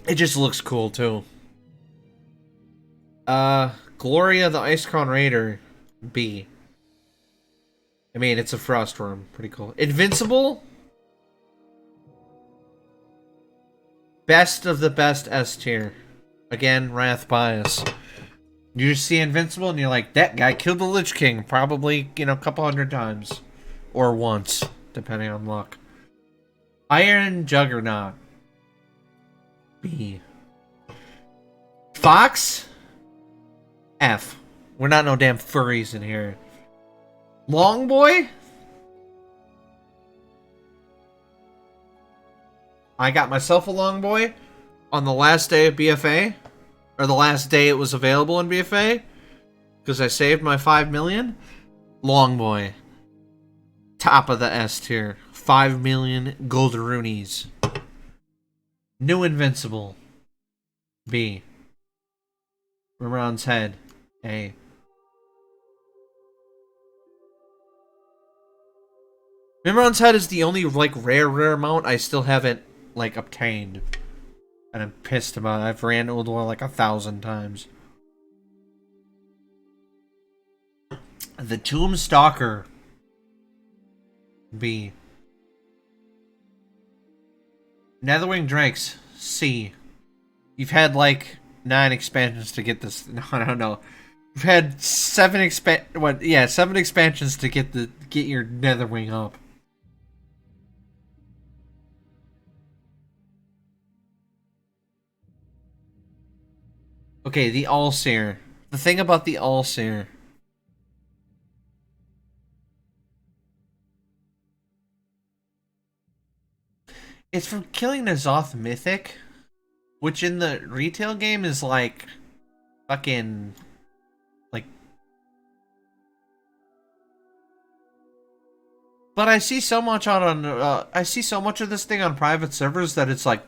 It just looks cool, too. Gloria the Icecrown Raider. B. I mean, it's a Frost Worm. Pretty cool. Invincible? Best of the best S tier. Again, Wrath Bias. You just see Invincible and you're like, that guy killed the Lich King. Probably, you know, a couple hundred times. Or once, depending on luck. Iron Juggernaut. B. Fox? F. We're not no damn furries in here. Long Boy? I got myself a Long Boy on the last day of BFA. Or the last day it was available in BFA. Because I saved my 5 million. Long Boy. Top of the S tier. 5 million golderoonies. New Invincible. B. Ramon's Head. A. Mimron's Head is the only, like, rare mount I still haven't, like, obtained. And I'm pissed about it. I've ran Ulduar like 1,000 times. The Tomb Stalker. B. Netherwing Drakes. C. You've had, like, 9 expansions to get this. No, I don't know. You've had 7 expansions to get your Netherwing up. Okay, the Allseer. The thing about the Allseer. It's from killing N'Zoth Mythic, which in the retail game is like fucking like. But I see so much on I see so much of this thing on private servers that it's like.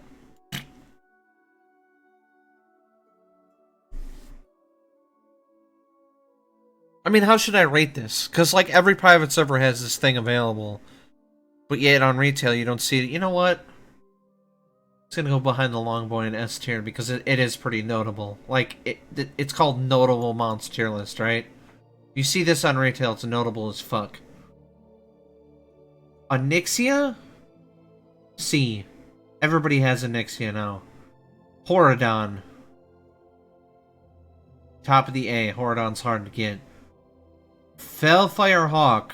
I mean, how should I rate this? Because, like, every private server has this thing available. But yet, on retail, you don't see it. You know what? It's gonna go behind the Long Boy and S tier because it is pretty notable. Like, it's called Notable Mounts tier list, right? You see this on retail, it's notable as fuck. Onyxia? C. Everybody has Onyxia now. Horadon. Top of the A. Horadon's hard to get. Fellfire Hawk.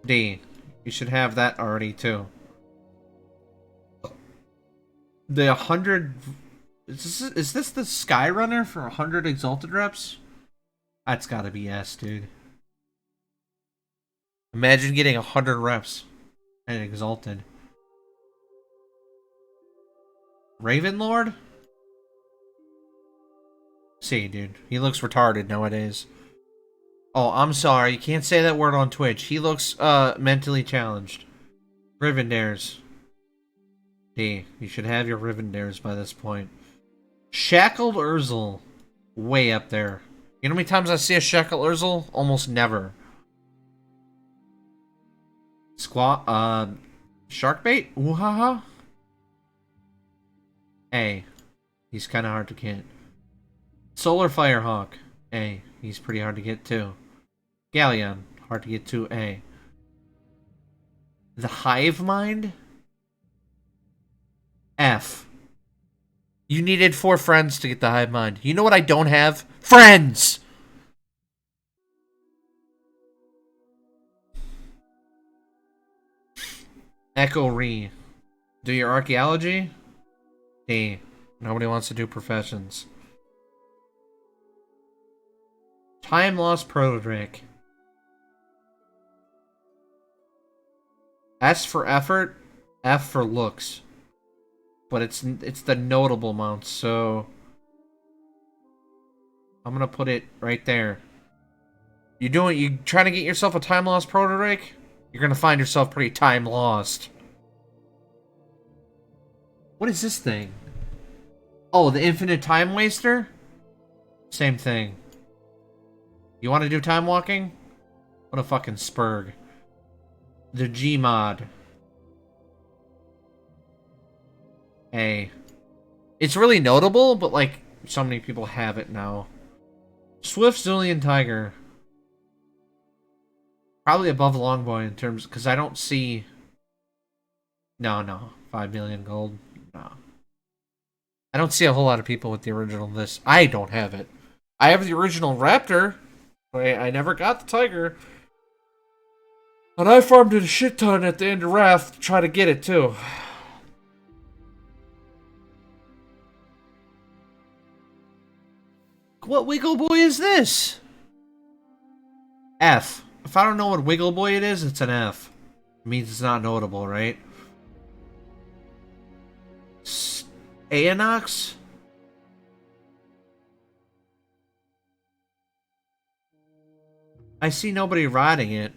D. You should have that already, too. The 100... Is this the Sky Runner for 100 Exalted reps? That's gotta be S, dude. Imagine getting 100 reps and Exalted. Raven Lord? See, dude. He looks retarded nowadays. Oh, I'm sorry. You can't say that word on Twitch. He looks, mentally challenged. Rivendares. D. You should have your Rivendares by this point. Shackled Urzel. Way up there. You know how many times I see a Shackled Urzel? Almost never. Sharkbait? Ooh-ha-ha? A. He's kind of hard to get. Solar Firehawk. A. He's pretty hard to get too. Galleon. Hard to get too. A. The Hive Mind? F. You needed 4 friends to get the Hive Mind. You know what I don't have? Friends! Echo Re. Do your archaeology? D. Nobody wants to do professions. Time Lost Proto-Drake. S for effort, F for looks. But it's the notable mount, so I'm gonna put it right there. You trying to get yourself a Time Lost Proto-Drake? You're gonna find yourself pretty time lost. What is this thing? Oh, the Infinite Time Waster? Same thing. You want to do time walking? What a fucking spurg. The Gmod. A. It's really notable, but like, so many people have it now. Swift Zillion Tiger. Probably above Longboy in terms, because I don't see... No. 5 million gold. No. I don't see a whole lot of people with the original this. I don't have it. I have the original Raptor. I never got the Tiger. And I farmed it a shit ton at the end of Wrath to try to get it too. What Wiggle Boy is this? F. If I don't know what Wiggle Boy it is, it's an F. It means it's not notable, right? Aenox? I see nobody riding it.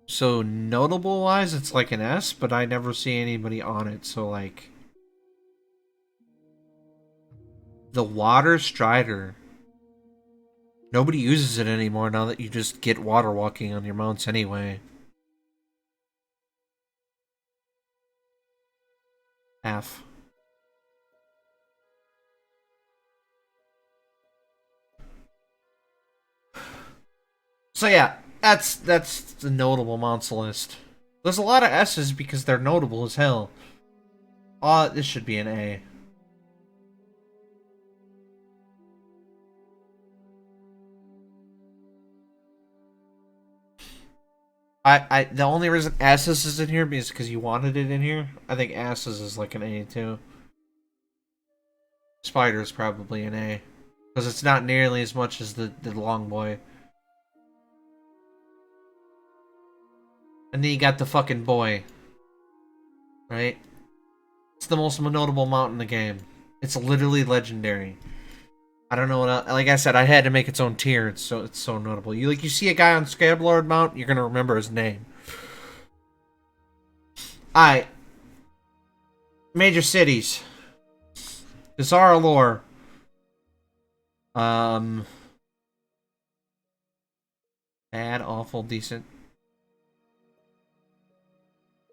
So notable wise, it's like an S, but I never see anybody on it. So like, the Water Strider. Nobody uses it anymore now that you just get water walking on your mounts anyway. F. So yeah, that's the notable mounts list. There's a lot of S's because they're notable as hell. This should be an A. The only reason Asses is in here is because you wanted it in here. I think Asses is like an A too. Spider's probably an A. Because it's not nearly as much as the Long Boy. And then you got the fucking boy. Right? It's the most notable mount in the game. It's literally legendary. I don't know what else. Like I said, I had to make its own tier. It's so notable. You see a guy on Scablord mount, you're gonna remember his name. Alright. Major cities. Bizarre lore. Bad, awful, decent.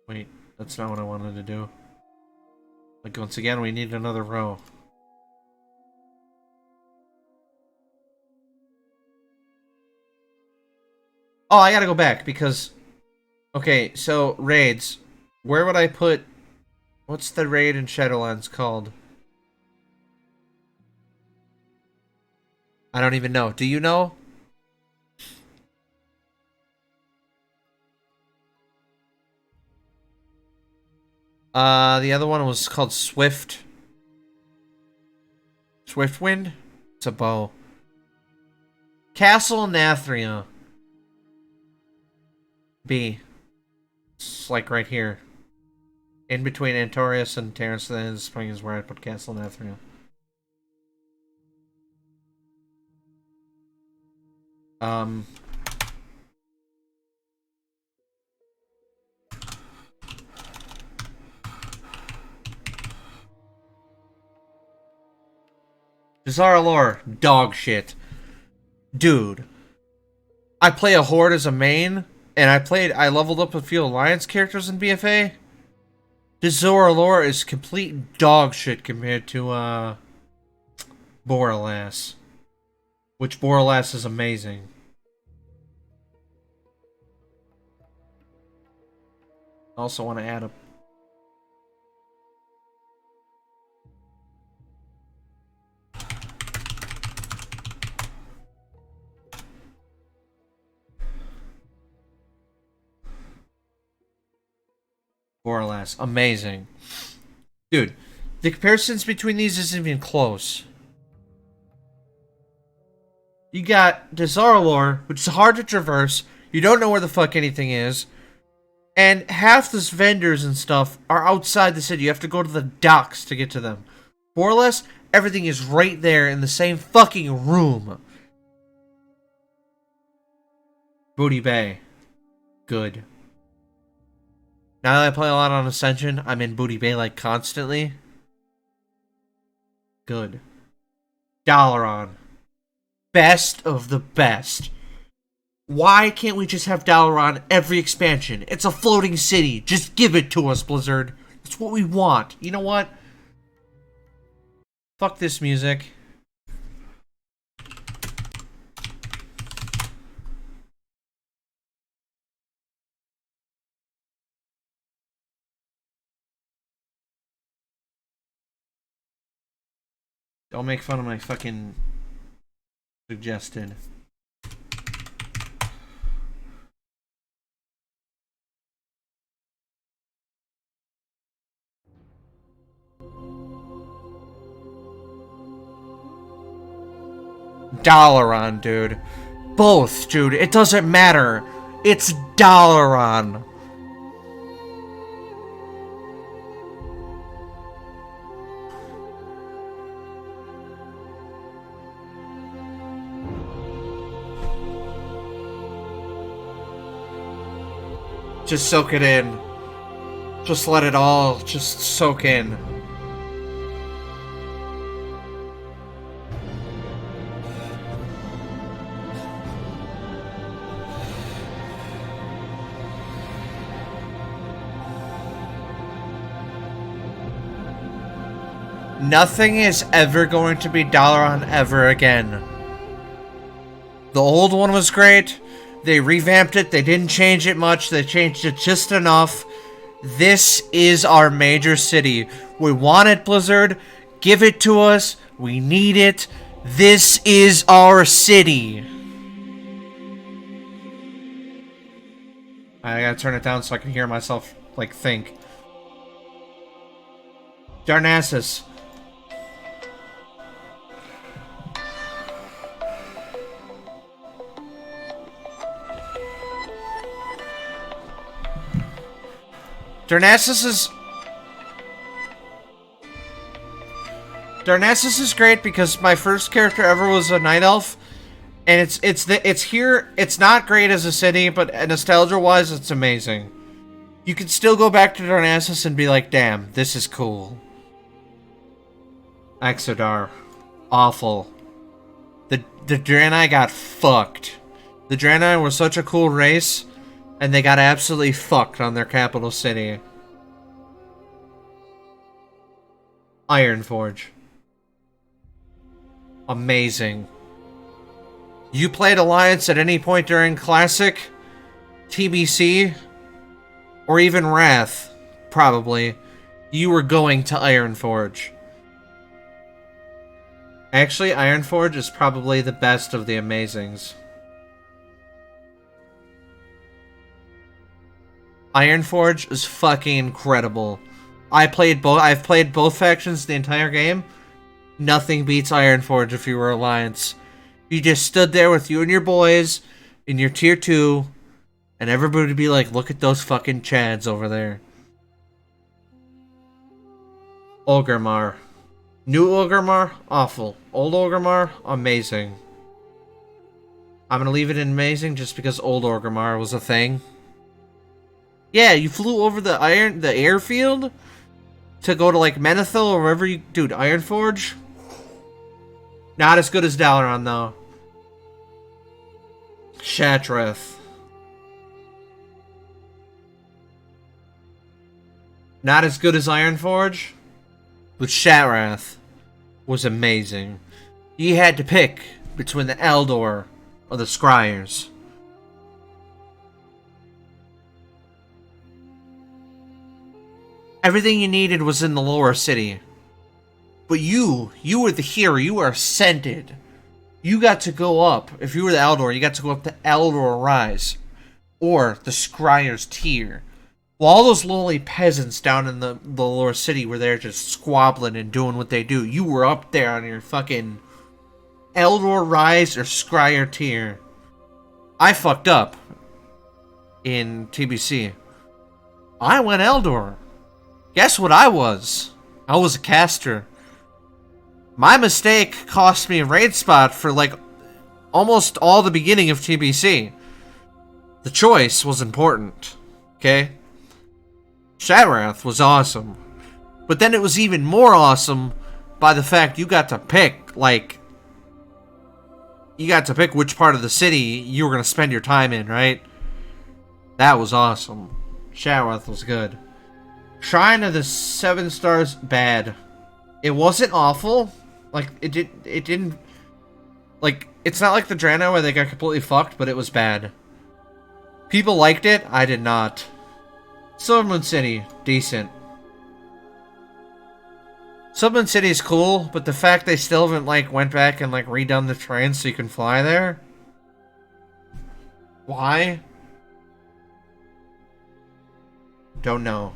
Wait, that's not what I wanted to do. Like, once again, we need another row. Oh, I gotta go back, because... Okay, so, raids. Where would I put... What's the raid in Shadowlands called? I don't even know. Do you know? The other one was called Swift. Swiftwind? It's a bow. Castle Nathria. B. It's like right here. In between Antorius and Terrace the Spring is where I put Castle Nathria. Bizarre lore, dog shit. Dude. I play a Horde as a main, and I leveled up a few Alliance characters in BFA. Bizarre lore is complete dog shit compared to, Borealas. Which Borealas is amazing. I also want to add a... Borealas. Amazing. Dude, the comparisons between these isn't even close. You got Desaralor, which is hard to traverse. You don't know where the fuck anything is. And half those vendors and stuff are outside the city. You have to go to the docks to get to them. More or less, everything is right there in the same fucking room. Booty Bay. Good. Now that I play a lot on Ascension, I'm in Booty Bay like constantly. Good. Dalaran. Best of the best. Why can't we just have Dalaran every expansion? It's a floating city. Just give it to us, Blizzard. That's what we want. You know what? Fuck this music. Don't make fun of my fucking suggested. Dalaran, dude. Both, dude. It doesn't matter. It's Dalaran. Just soak it in. Just let it all just soak in. Nothing is ever going to be Dalaran ever again. The old one was great. They revamped it. They didn't change it much. They changed it just enough. This is our major city. We want it, Blizzard. Give it to us. We need it. This is our city. I gotta turn it down so I can hear myself, like, think. Darnassus. Darnassus is great because my first character ever was a night elf, and it's here. It's not great as a city, but nostalgia wise, it's amazing. You can still go back to Darnassus and be like, "Damn, this is cool." Exodar, awful. The Draenei got fucked. The Draenei were such a cool race. And they got absolutely fucked on their capital city. Ironforge. Amazing. You played Alliance at any point during Classic, TBC, or even Wrath, probably. You were going to Ironforge. Actually, Ironforge is probably the best of the Amazings. Ironforge is fucking incredible. I've played both factions the entire game. Nothing beats Ironforge if you were Alliance. You just stood there with you and your boys in your tier 2, and everybody would be like, look at those fucking Chads over there. Orgrimmar. New Orgrimmar, awful. Old Orgrimmar, amazing. I'm gonna leave it in amazing just because old Orgrimmar was a thing. Yeah, you flew over the airfield to go to like Menethil or wherever you... Dude, Ironforge? Not as good as Dalaran though. Shatreth. Not as good as Ironforge, but Shatrath was amazing. You had to pick between the Eldor or the Scryers. Everything you needed was in the lower city. But you were the hero, you were ascended. You got to go up. If you were the Eldor, you got to go up to Eldor Rise. Or the Scryer's tier. While all those lowly peasants down in the lower city were there just squabbling and doing what they do, you were up there on your fucking Eldor Rise or Scryer tier. I fucked up in TBC. I went Eldor. Guess what I was? I was a caster. My mistake cost me a raid spot for like almost all the beginning of TBC. The choice was important. Okay? Shatrath was awesome. But then it was even more awesome by the fact you got to pick, like... You got to pick which part of the city you were going to spend your time in, right? That was awesome. Shatrath was good. Shrine of the 7 Stars, bad. It wasn't awful. Like, it didn't... Like, it's not like the Drano where they got completely fucked, but it was bad. People liked it, I did not. Silvermoon City, decent. Silvermoon City is cool, but the fact they still haven't, like, went back and, like, redone the train so you can fly there? Why? Don't know.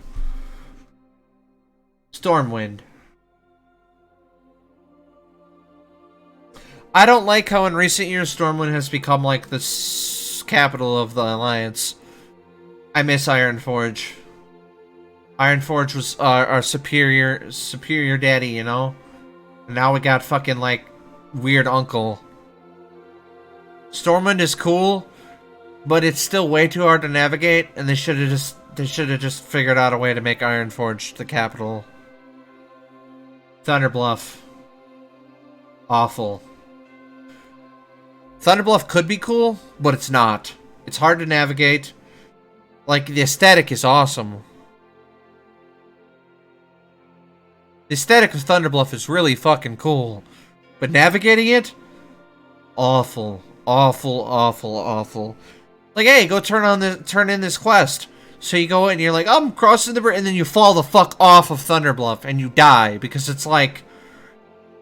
Stormwind. I don't like how in recent years Stormwind has become, like, the capital of the Alliance. I miss Ironforge. Ironforge was our superior daddy, you know? And now we got fucking, like, weird uncle. Stormwind is cool, but it's still way too hard to navigate, and they should have just figured out a way to make Ironforge the capital. Thunderbluff. Awful. Thunderbluff could be cool, but it's not. It's hard to navigate. Like, the aesthetic is awesome. The aesthetic of Thunderbluff is really fucking cool. But navigating it? Awful. Awful, awful, awful. Like, hey, go turn in this quest. So you go in and you're like, I'm crossing the bridge, and then you fall the fuck off of Thunderbluff and you die because it's like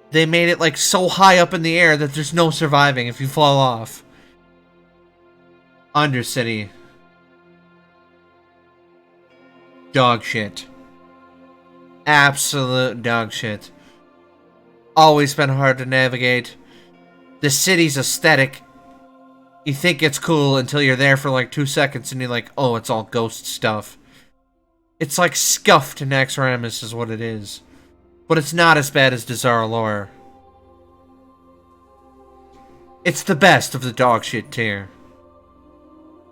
they made it like so high up in the air that there's no surviving if you fall off. Undercity. Dog shit. Absolute dog shit. Always been hard to navigate. The city's aesthetic. You think it's cool until you're there for like 2 seconds and you're like, oh, it's all ghost stuff. It's like scuffed Naxxramas is what it is. But it's not as bad as Dazar'alor. It's the best of the dog shit tier.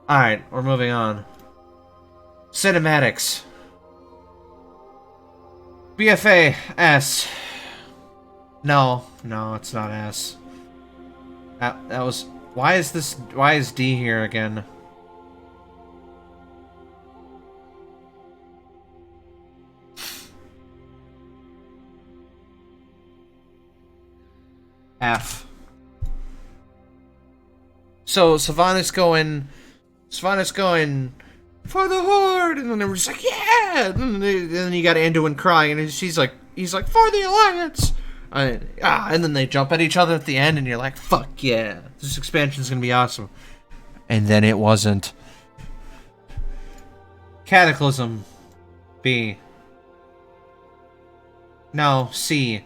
Alright, we're moving on. Cinematics. BFA, S. No, it's not S. That was... Why is D here again? F. So Sylvanas going for the Horde, and then they were just like, yeah. And then you got Anduin crying, and he's like for the Alliance. And then they jump at each other at the end, and you're like, fuck yeah, this expansion's gonna be awesome. And then it wasn't. Cataclysm. B. No, C.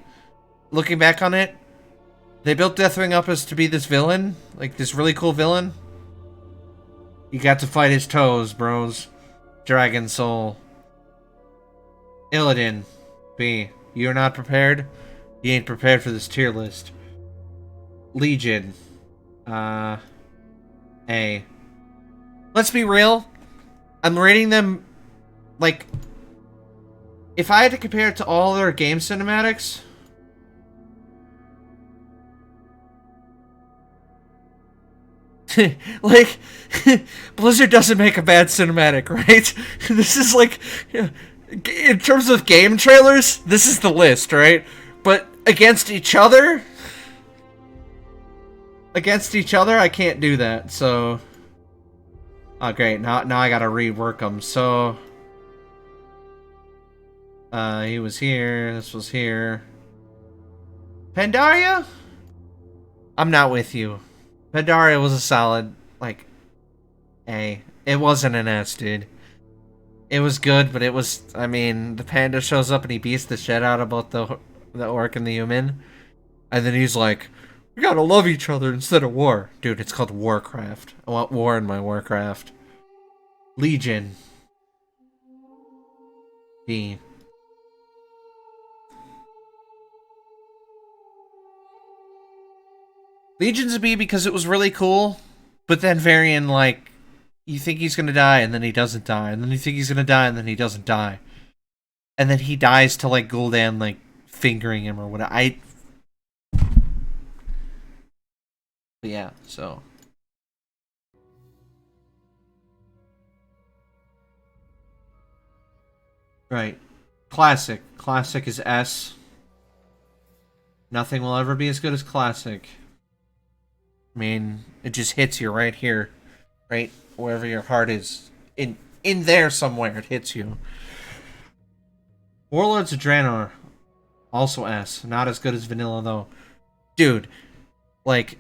Looking back on it, they built Deathwing up as to be this villain, like this really cool villain. You got to fight his toes, bros. Dragon Soul. Illidan. B. You're not prepared? You ain't prepared for this tier list. Legion. A. Let's be real. I'm rating them, like, if I had to compare it to all their game cinematics, like, Blizzard doesn't make a bad cinematic, right? This is like, in terms of game trailers, this is the list, right? But against each other, I can't do that, so... Oh, great, now I gotta rework them, so... he was here, this was here... Pandaria? I'm not with you. Pandaria was a solid, like, A. It wasn't an S, dude. It was good, but it was, I mean, the panda shows up and he beats the shit out of both the orc and the human. And then he's like, we gotta love each other instead of war. Dude, it's called Warcraft. I want war in my Warcraft. Legion. D. Legion's a B because it was really cool, but then Varian, like, you think he's gonna die, and then he doesn't die, and then you think he's gonna die, and then he doesn't die. And then he dies to, like, Gul'dan, like, fingering him or whatever. But yeah, so... Right. Classic. Classic is S. Nothing will ever be as good as Classic. I mean, it just hits you right here. Right wherever your heart is. In there somewhere, it hits you. Warlords of Draenor. Also S. Not as good as Vanilla, though. Dude. Like,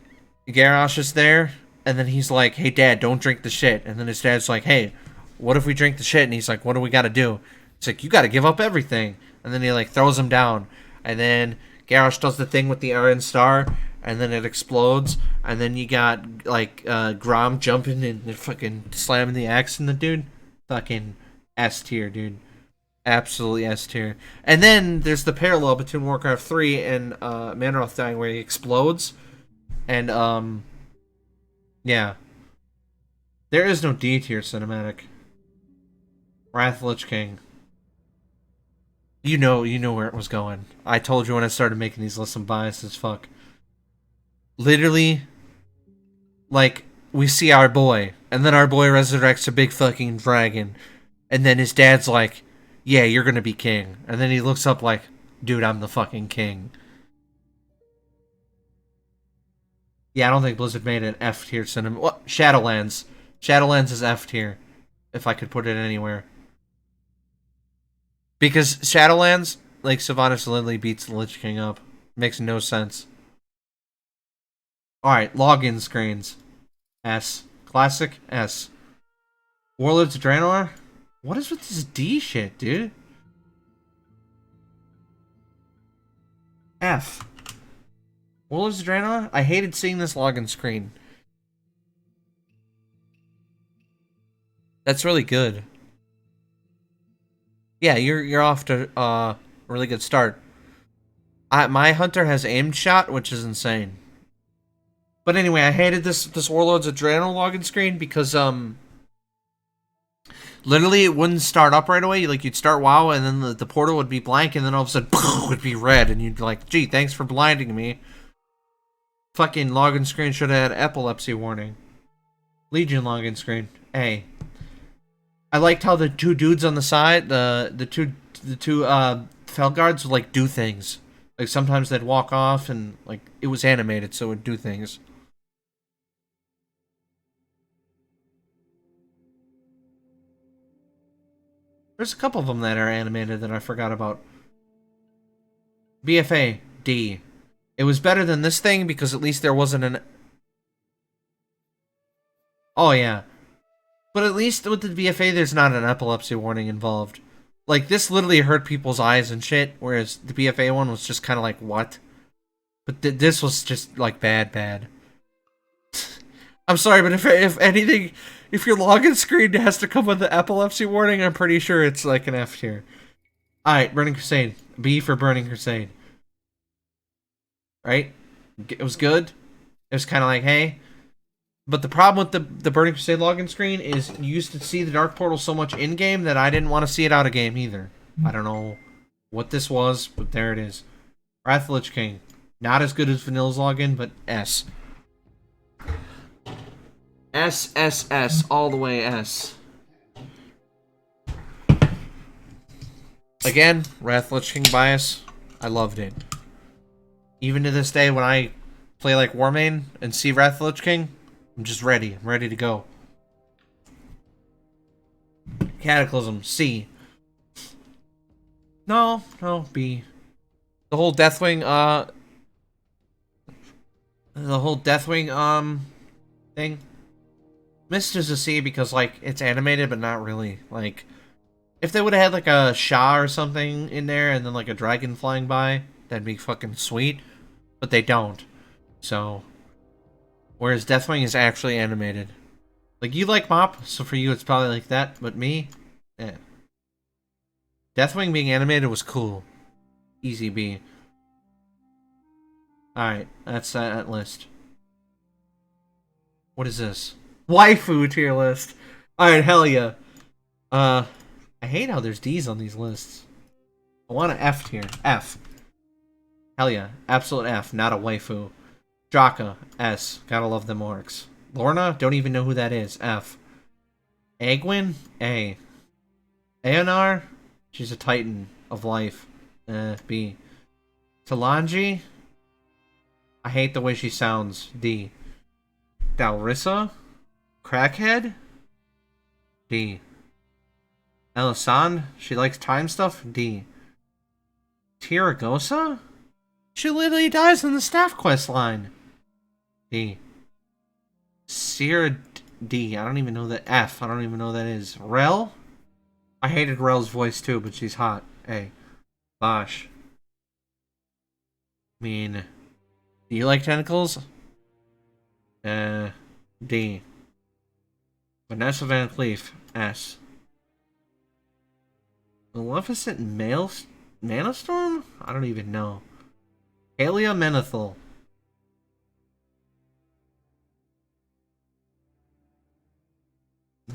Garrosh is there, and then he's like, hey, Dad, don't drink the shit. And then his dad's like, hey, what if we drink the shit? And he's like, what do we gotta do? It's like, you gotta give up everything. And then he, like, throws him down. And then Garrosh does the thing with the Iron Star, and then it explodes. And then you got, like, Grom jumping and fucking slamming the axe in the dude. Fucking S tier, dude. Absolutely S tier. And then there's the parallel between Warcraft 3 and Manoroth dying where he explodes. And, yeah. There is no D tier cinematic. Wrath of Lich King. You know where it was going. I told you when I started making these lists, I'm biased as fuck. Literally, like, we see our boy, and then our boy resurrects a big fucking dragon, and then his dad's like, yeah, you're gonna be king. And then he looks up like, dude, I'm the fucking king. Yeah, I don't think Blizzard made an F tier cinema. What? Shadowlands. Shadowlands is F tier, if I could put it anywhere. Because Shadowlands, like, Sylvanas Lindley beats the Lich King up. Makes no sense. Alright, login screens. S. Classic, S. Warlords of Draenor? What is with this D shit, dude? F. Warlords of Draenor? I hated seeing this login screen. That's really good. Yeah, you're off to a really good start. My hunter has aimed shot, which is insane. But anyway, I hated this Warlords of Draenor login screen because literally it wouldn't start up right away. Like, you'd start WoW and then the portal would be blank and then all of a sudden it would be red and you'd like, gee, thanks for blinding me. Fucking login screen should have had epilepsy warning. Legion login screen. A. I liked how the two dudes on the side, the two Felguards would, like, do things. Like, sometimes they'd walk off and, like, it was animated, so it would do things. There's a couple of them that are animated that I forgot about. BFA, D. It was better than this thing because at least there wasn't an... Oh, yeah. But at least with the BFA, there's not an epilepsy warning involved. Like, this literally hurt people's eyes and shit, whereas the BFA one was just kind of like, what? But this was just, like, bad. I'm sorry, but if anything, if your login screen has to come with the epilepsy warning, I'm pretty sure it's like an F tier. Alright, Burning Crusade. B for Burning Crusade. Right? It was good. It was kind of like, hey. But the problem with the Burning Crusade login screen is you used to see the Dark Portal so much in-game that I didn't want to see it out of game either. I don't know what this was, but there it is. Wrath of the Lich King. Not as good as Vanilla's login, but S. S, all the way S. Again, Wrath of the Lich King bias. I loved it. Even to this day, when I play like Warmane and see Wrath of the Lich King, I'm just ready. I'm ready to go. Cataclysm, C. No, B. The whole Deathwing, thing. Mist is a C because, like, it's animated, but not really. Like, if they would have had, like, a Sha or something in there and then, like, a dragon flying by, that'd be fucking sweet. But they don't. So, whereas Deathwing is actually animated. Like, you like Mop, so for you it's probably like that, but me, eh. Deathwing being animated was cool. Easy B. Alright, that's that list. What is this? Waifu tier list. Alright, hell yeah. I hate how there's D's on these lists. I want an F tier. F. Hell yeah. Absolute F, not a waifu. Draka, S. Gotta love them orcs. Lorna, don't even know who that is. F. Egwin, A. Aonar, she's a titan of life. B. Talanji, I hate the way she sounds. D. Dalrissa, crackhead. D. Elisande, she likes time stuff. D. Tiragosa, she literally dies in the staff quest line. D. Sierra D. I don't even know that. F. I don't even know what that is. Rel? I hated Rel's voice too, but she's hot. A. Bosh. I mean, do you like tentacles? D. Vanessa Van Cleef. S. Maleficent Manastorm? I don't even know. Halia Menethil.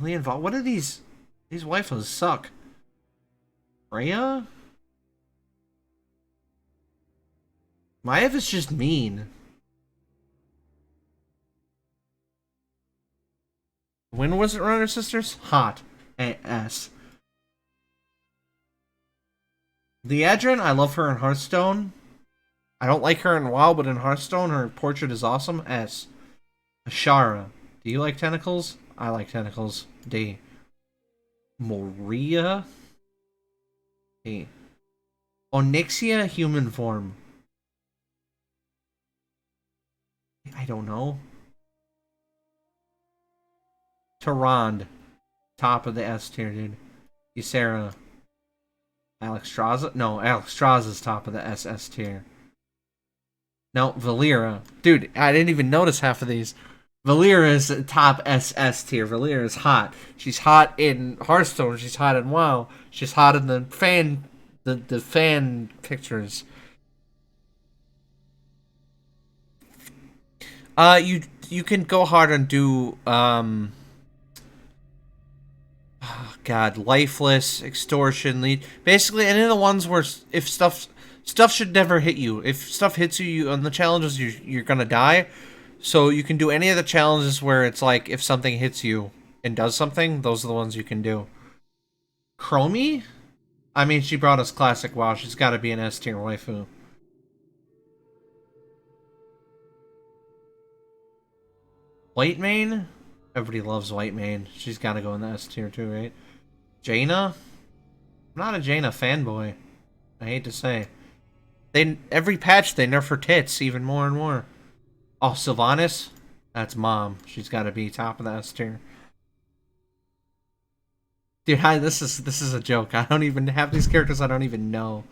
What are these? These waifus suck. Freya? Maiev is just mean. When was it Runner Sisters? Hot. S. Liadrin, I love her in Hearthstone. I don't like her in WoW, but in Hearthstone, her portrait is awesome. S. Ashara. Do you like tentacles? I like tentacles. D. Moria? D. Onyxia human form. I don't know. Tyrande. Top of the S tier, dude. Ysera. Alexstrasza? No, Alexstrasza's top of the SS tier. No, Valera. Dude, I didn't even notice half of these. Valera is top SS tier. Valera is hot. She's hot in Hearthstone. She's hot in WoW. She's hot in the fan pictures. You can go hard and do oh God, lifeless, extortion, lead. Basically, any of the ones where if stuff should never hit you. If stuff hits you on the challenges, you're gonna die. So you can do any of the challenges where it's like if something hits you and does something. Those are the ones you can do. Chromie? I mean, she brought us classic WoW. She's got to be an S tier waifu. Whitemane? Everybody loves Whitemane. She's got to go in the S tier too, right? Jaina? I'm not a Jaina fanboy. I hate to say. Every patch they nerf her tits even more and more. Oh, Sylvanas? That's mom. She's got to be top of the S tier. Dude, this is a joke. I don't even have these characters I don't even know.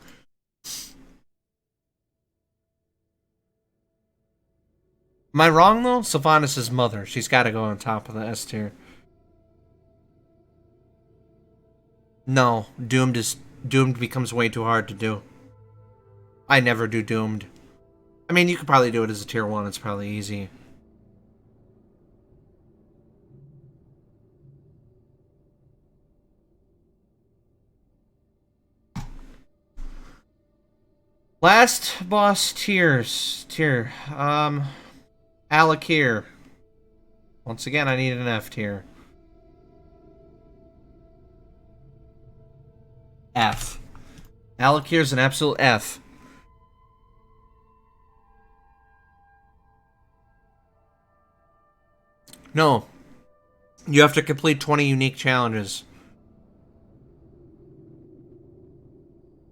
Am I wrong though? Sylvanas' mother. She's gotta go on top of the S tier. No, Doomed becomes way too hard to do. I never do Doomed. I mean, you could probably do it as a tier 1. It's probably easy. Last boss tier. Alakir. Once again, I need an F tier. F. Alakir's an absolute F. No. You have to complete 20 unique challenges.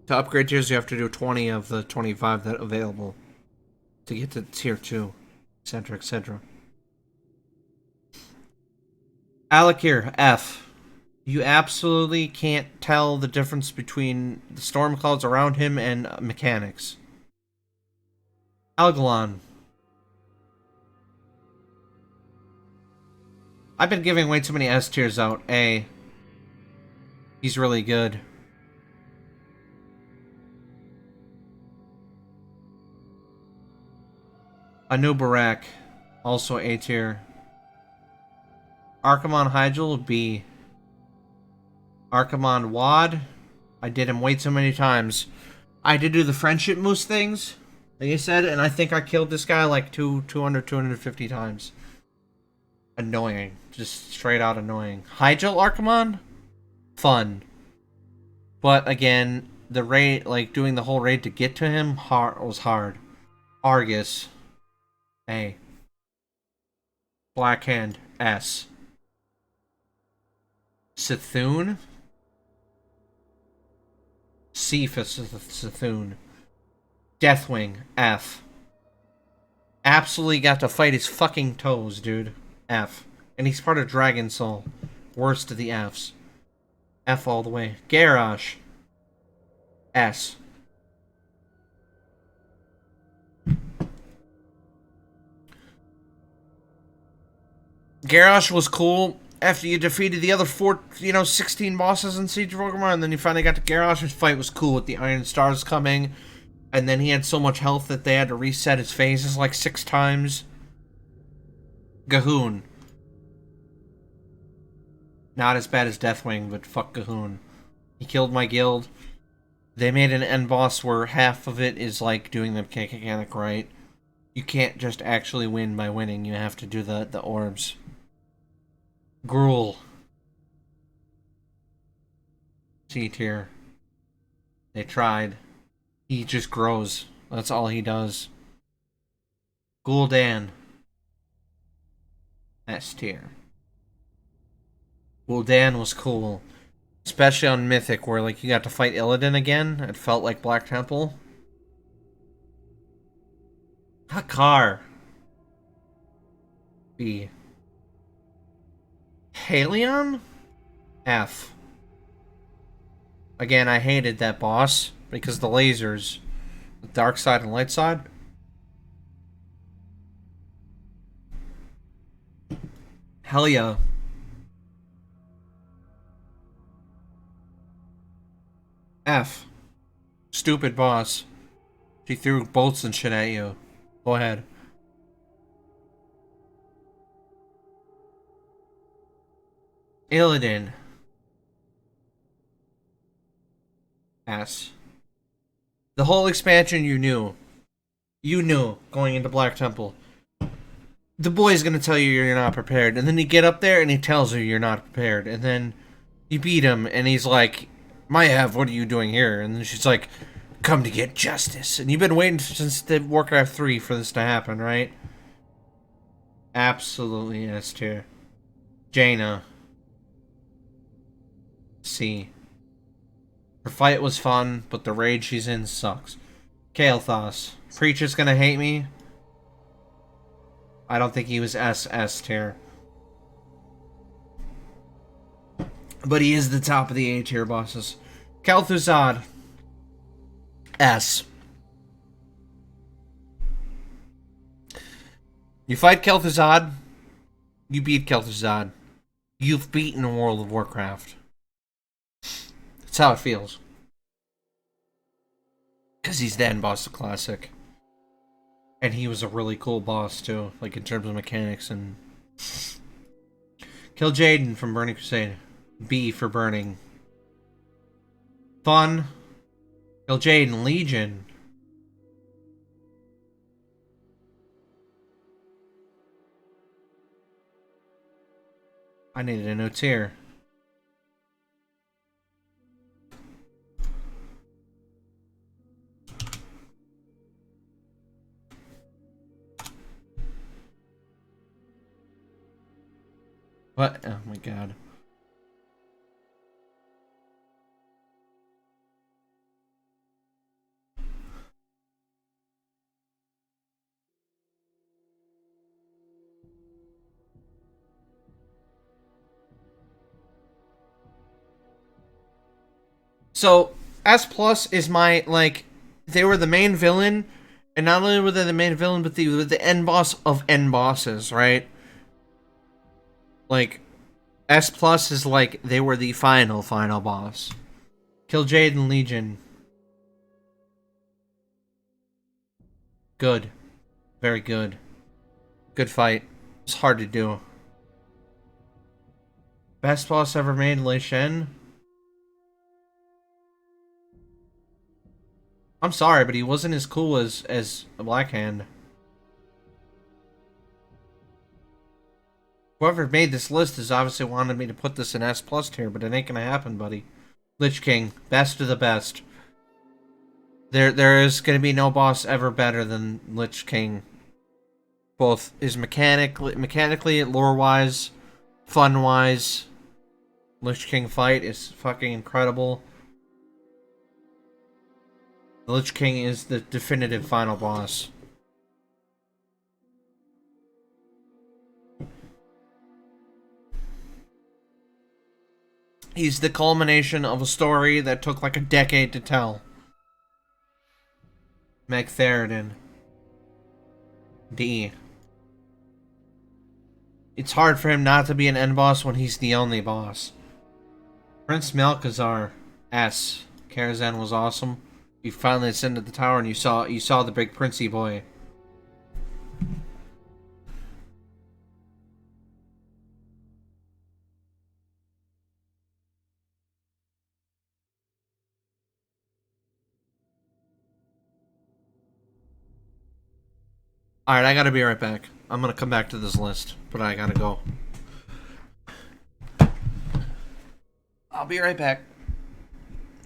To upgrade tiers, you have to do 20 of the 25 that are available to get to tier 2, etc., etc. Alakir, F. You absolutely can't tell the difference between the storm clouds around him and mechanics. Algalon. I've been giving way too many S tiers out. A. He's really good. Anubarak. Also A tier. Archimon Hyjal, B. Archimon Wad. I did him way too many times. I did do the friendship moose things, like you said, and I think I killed this guy like 250 times. Annoying. Just straight out annoying. Hyjal Archimon? Fun. But again, the raid, like doing the whole raid to get to him, was hard. Argus. A. Blackhand. S. C'Thun? C for C'Thun. Deathwing. F. Absolutely got to fight his fucking toes, dude. F. And he's part of Dragon Soul. Worst of the Fs. F all the way. Garrosh. S. Garrosh was cool after you defeated the other 16 bosses in Siege of Orgrimmar, and then you finally got to Garrosh. His fight was cool with the Iron Stars coming, and then he had so much health that they had to reset his phases like 6 times. G'huun. Not as bad as Deathwing, but fuck G'huun. He killed my guild. They made an end boss where half of it is like doing the mechanic right. You can't just actually win by winning. You have to do the orbs. Gruul. C tier. They tried. He just grows. That's all he does. Gul'dan. S tier. Gul'dan was cool. Especially on Mythic, where like you got to fight Illidan again. It felt like Black Temple. Hakar. B. Halion? F. Again, I hated that boss because the lasers. The dark side and light side. Helia. F. Stupid boss. She threw bolts and shit at you. Go ahead. Illidan. S. The whole expansion you knew. You knew going into Black Temple. The boy's gonna tell you you're not prepared. And then you get up there and he tells you you're not prepared. And then you beat him and he's like, Maiev, what are you doing here? And then she's like, come to get justice. And you've been waiting since the Warcraft 3 for this to happen, right? Absolutely S tier. Jaina. C. Her fight was fun, but the raid she's in sucks. Kael'thas. Preacher's gonna hate me. I don't think he was S tier. But he is the top of the A tier bosses. Kel'Thuzad. S. You fight Kel'Thuzad, you beat Kel'Thuzad. You've beaten World of Warcraft. That's how it feels. Because he's the end boss of Classic. And he was a really cool boss, too. Like, in terms of mechanics and... Kill Jaden from Burning Crusade. B for Burning. Fun. Kill Jaden. Legion. I needed a new tier. What? Oh my god. So, S Plus is my, like, they were the main villain, and not only were they the main villain, but they were the end boss of end bosses, right? Like, S Plus is like, they were the final boss. Kill Jaden Legion. Good. Very good. Good fight. It's hard to do. Best boss ever made, Lei Shen? I'm sorry, but he wasn't as cool as a Blackhand. Whoever made this list has obviously wanted me to put this in S plus tier, but it ain't gonna happen, buddy. Lich King, best of the best. There is gonna be no boss ever better than Lich King. Both is mechanically, lore wise, fun wise. Lich King fight is fucking incredible. The Lich King is the definitive final boss. He's the culmination of a story that took like a decade to tell. Meg Theridin. D. It's hard for him not to be an end boss when he's the only boss. Prince Malchezaar. S. Karazhan was awesome. You finally ascended the tower and you saw the big princey boy. Alright, I gotta be right back. I'm gonna come back to this list, but I gotta go. I'll be right back.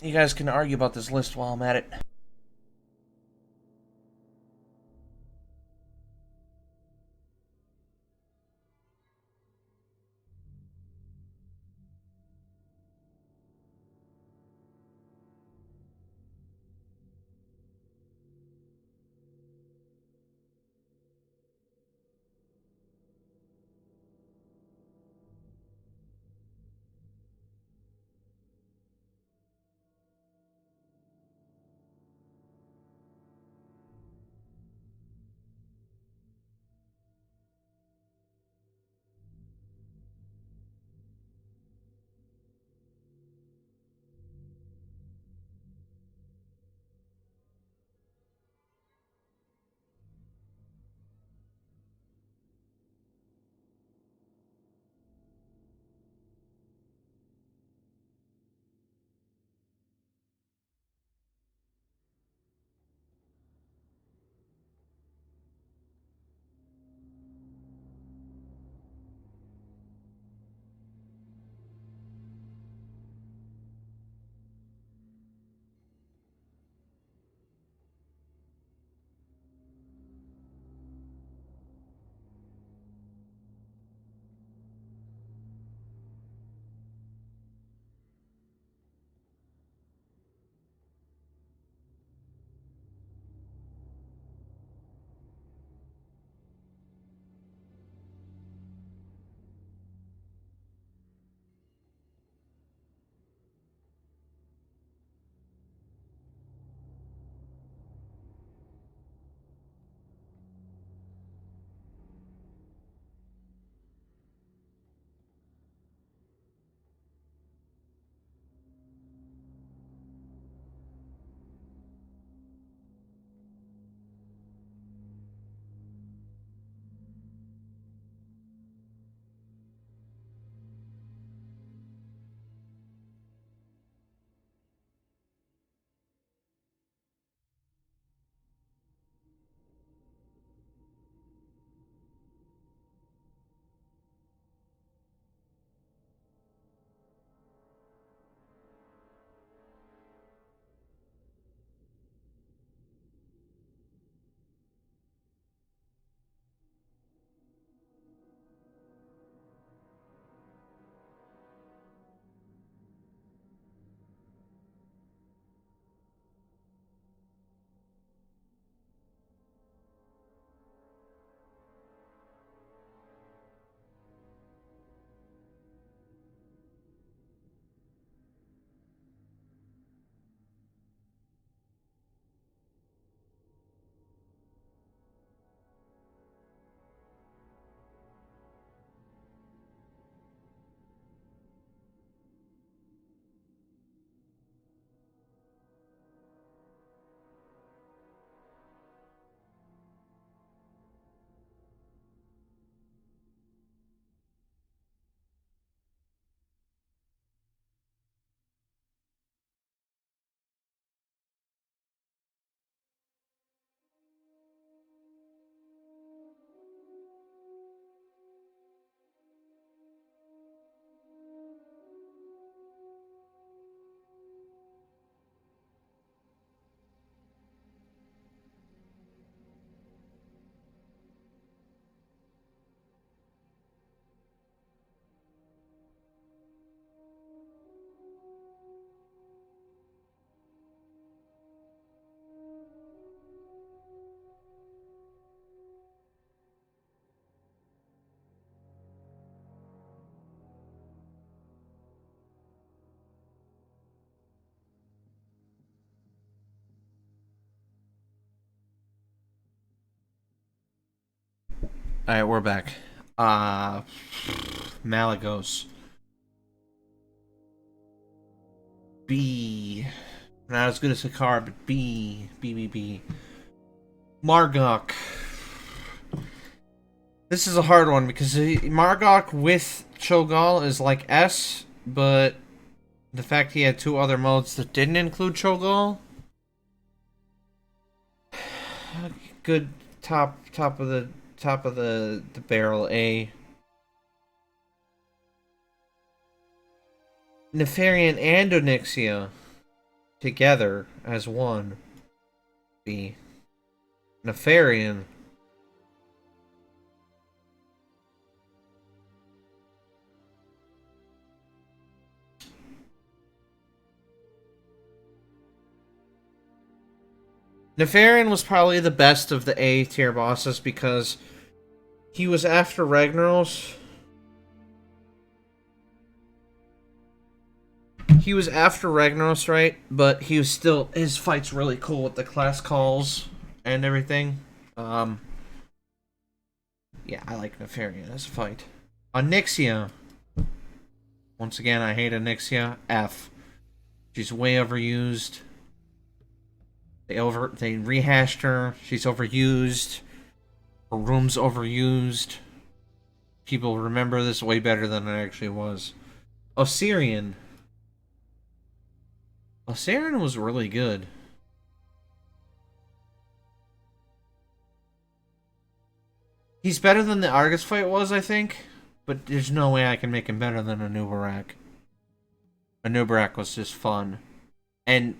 You guys can argue about this list while I'm at it. Alright, we're back. Malagos. B. Not as good as Sakar, but B. B. Margok. This is a hard one because Margok with Cho'Gall is like S, but the fact he had 2 other modes that didn't include Cho'Gall. Good top of the barrel A. Nefarian and Onyxia together as one. B. Nefarian. Nefarian was probably the best of the A tier bosses because he was after Ragnaros. He was after Ragnaros, right? But he was still... his fight's really cool with the class calls and everything. Yeah, I like Nefarian as a fight. Onyxia. Once again, I hate Onyxia. F. She's way overused. They rehashed her. She's overused. Her room's overused. People remember this way better than it actually was. Osirian. Osirian was really good. He's better than the Argus fight was, I think. But there's no way I can make him better than Anubarak. Anubarak was just fun. And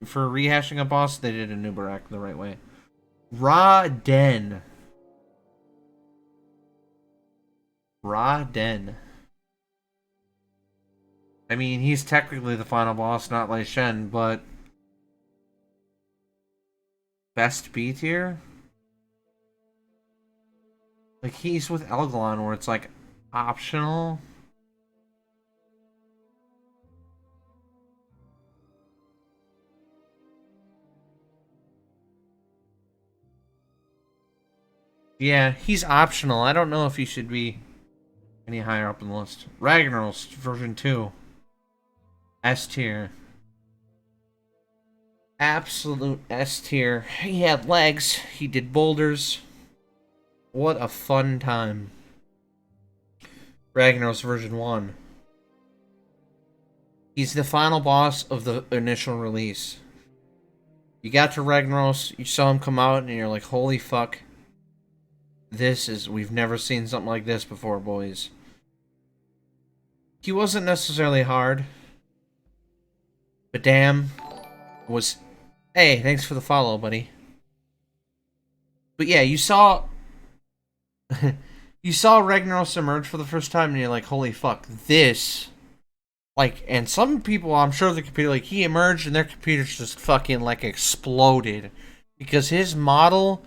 for rehashing a boss, they did Anubarak the right way. Ra-Den. Ra-Den. I mean, he's technically the final boss, not Lei Shen, but... best B tier? Like, he's with Elglon, where it's, like, optional. Yeah, he's optional. I don't know if he should be any higher up in the list. Ragnaros, version 2. S tier. Absolute S tier. He had legs. He did boulders. What a fun time. Ragnaros version 1. He's the final boss of the initial release. You got to Ragnaros, you saw him come out, and you're like, holy fuck. We've never seen something like this before, boys. He wasn't necessarily hard. But damn, was... Hey, thanks for the follow, buddy. But yeah, you saw... you saw Ragnaros emerge for the first time, and you're like, holy fuck, this... Like, and some people, I'm sure the computer, like, he emerged, and their computers just fucking, like, exploded. Because his model...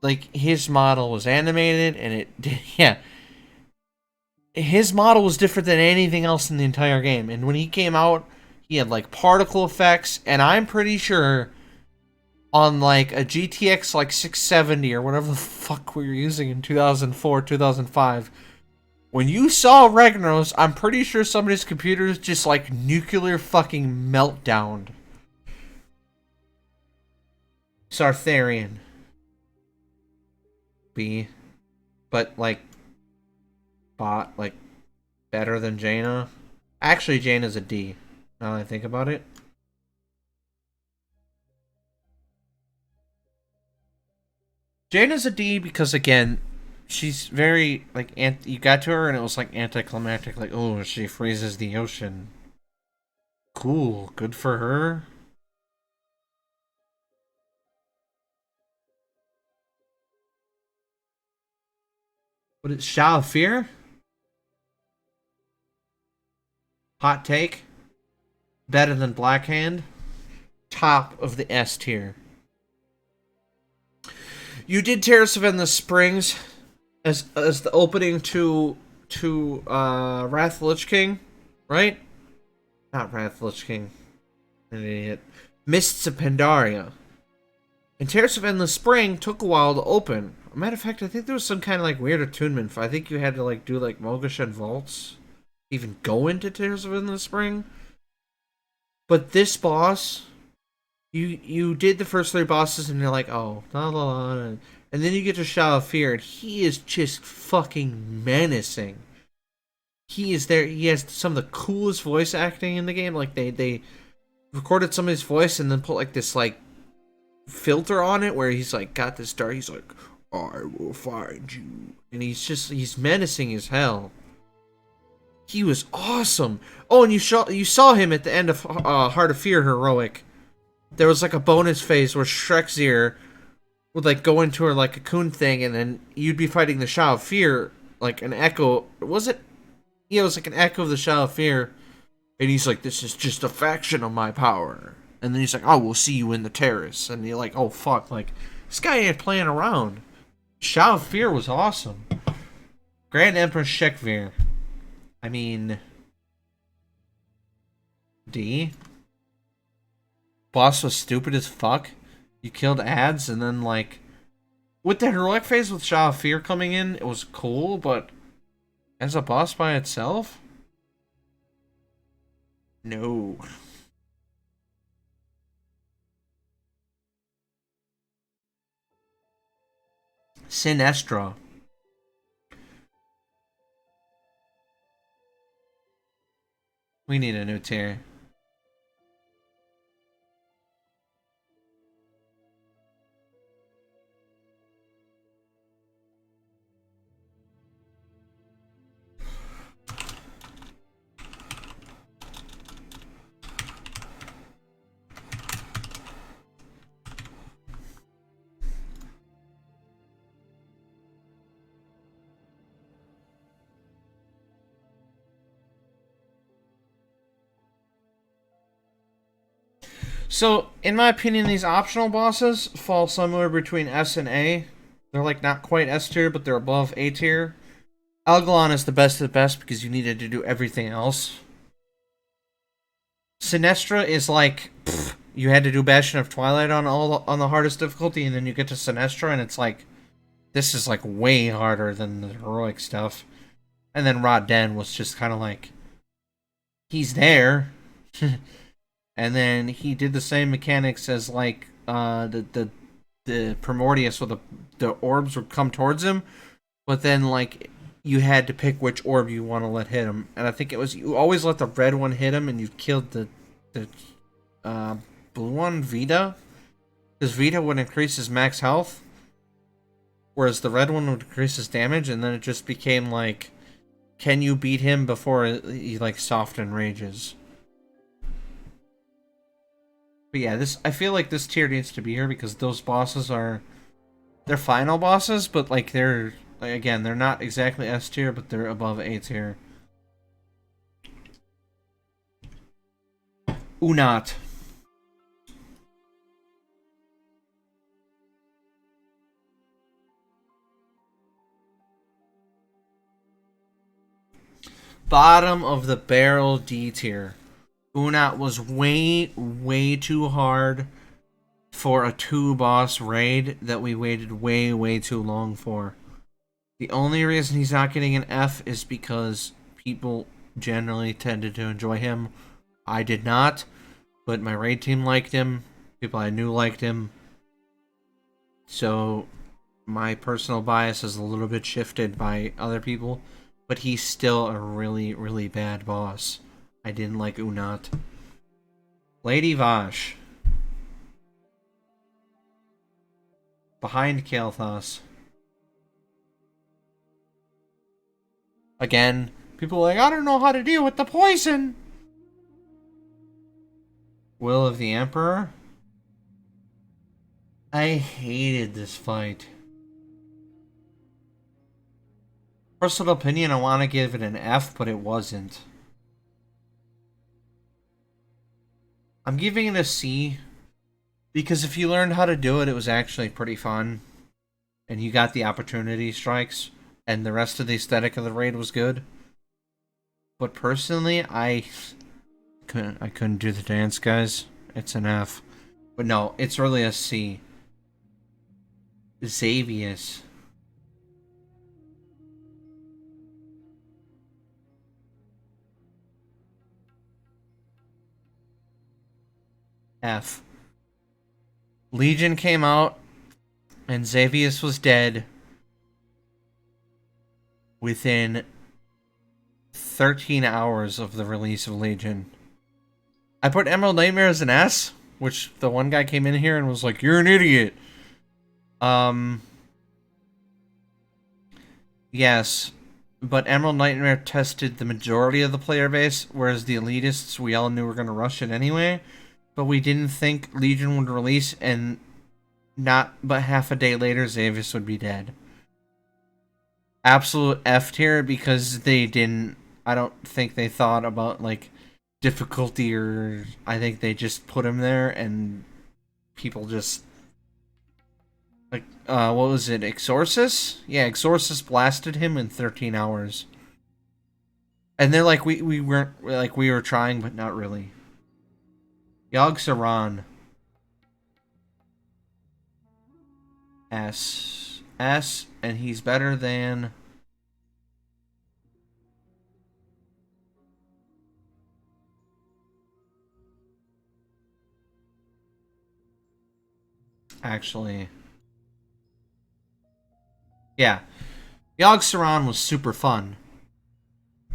Like, his model was animated, and it... Yeah. His model was different than anything else in the entire game. And when he came out, he had, like, particle effects, and I'm pretty sure on, like, a GTX, like, 670 or whatever the fuck we were using in 2004, 2005, when you saw Ragnaros, I'm pretty sure somebody's computers just, like, nuclear fucking meltdown. Sartharian. B. But, like, better than Jaina. Actually, Jaina's a D, now that I think about it. Jaina's a D because, again, she's very, like, you got to her and it was, like, anticlimactic. Like, oh, she freezes the ocean. Cool. Good for her. What is Shao of Fear? Hot take. Better than Blackhand. Top of the S tier. You did Terrace of Endless Springs as the opening to Wrath of the Lich King, right? Not Wrath of the Lich King. An idiot. Mists of Pandaria. And Terrace of Endless Spring took a while to open. Matter of fact, I think there was some kind of like weird attunement. I think you had to like do like Mogoshan Vaults, even go into Tears of the Spring. But this boss, you did the first 3 bosses and you're like, oh, la la la, and then you get to Shadow of Fear and he is just fucking menacing. He is there. He has some of the coolest voice acting in the game. Like they recorded some of his voice and then put like this like filter on it where he's like got this dark. He's like, I will find you, and he's menacing as hell. He was awesome. Oh, and you saw him at the end of Heart of Fear Heroic. There was like a bonus phase where Shrexir would like go into her like a cocoon thing, and then you'd be fighting the Shadow of Fear, like an echo. Was it? Yeah, it was like an echo of the Shadow of Fear. And he's like, this is just a faction of my power. And then he's like, oh, we'll see you in the terrace. And you're like, oh, fuck. Like, this guy ain't playing around. Shadow of Fear was awesome. Grand Empress Shekvir. I mean... D? Boss was stupid as fuck. You killed ads, and then, like... With the heroic phase with Shadow of Fear coming in, it was cool, but... As a boss by itself? No. Sinestra. We need a new tier. So, in my opinion, these optional bosses fall somewhere between S and A. They're like not quite S tier, but they're above A tier. Algalon is the best of the best because you needed to do everything else. Sinestra is like you had to do Bastion of Twilight on the hardest difficulty, and then you get to Sinestra, and it's like this is like way harder than the heroic stuff. And then Rod Den was just kind of like he's there. And then he did the same mechanics as like the Primordius, where the orbs would come towards him, but then like you had to pick which orb you want to let hit him, and I think it was you always let the red one hit him, and you killed the blue one, Vita, because Vita would increase his max health, whereas the red one would increase his damage, and then it just became like, can you beat him before he like soft enrages? But yeah, I feel like this tier needs to be here because those bosses they're final bosses, but like they're again, they're not exactly S tier, but they're above A tier. Unat. Bottom of the barrel D tier. Unat was way too hard for a 2-boss raid that we waited way too long for. The only reason he's not getting an F is because people generally tended to enjoy him. I did not, but my raid team liked him. People I knew liked him. So my personal bias is a little bit shifted by other people, but he's still a really bad boss. I didn't like Unat. Lady Vash. Behind Kael'thas. Again, people are like, I don't know how to deal with the poison. Will of the Emperor. I hated this fight. Personal opinion, I want to give it an F, but it wasn't. I'm giving it a C because if you learned how to do it, it was actually pretty fun. And you got the opportunity strikes, and the rest of the aesthetic of the raid was good. But personally, I couldn't do the dance, guys. It's an F. But no, it's really a C. Xavius. F. Legion came out, and Xavius was dead within 13 hours of the release of Legion. I put Emerald Nightmare as an S, which the one guy came in here and was like, "You're an idiot." Yes, but Emerald Nightmare tested the majority of the player base, whereas the elitists, we all knew were going to rush it anyway, but we didn't think Legion would release, and not but half a day later, Xavius would be dead. Absolute F tier, because they didn't, I don't think they thought about, like, difficulty, or I think they just put him there, and people just... Like, what was it? Exorcist? Yeah, Exorcist blasted him in 13 hours. And they're like, we weren't, like, we were trying, but not really. Yogg-Saron. S. S, and he's better than... Actually... Yeah. Yogg-Saron was super fun.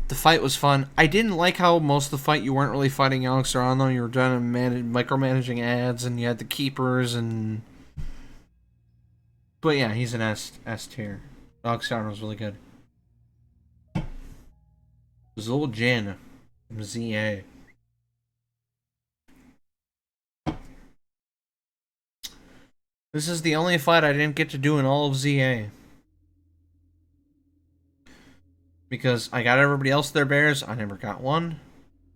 The fight was fun. I didn't like how most of the fight you weren't really fighting Yogg-Saron, though. You were done micromanaging ads, and you had the keepers, and... But yeah, he's an S tier. Yogg-Saron was really good. Zul'Jin from ZA. This is the only fight I didn't get to do in all of ZA. Because I got everybody else their bears, I never got one.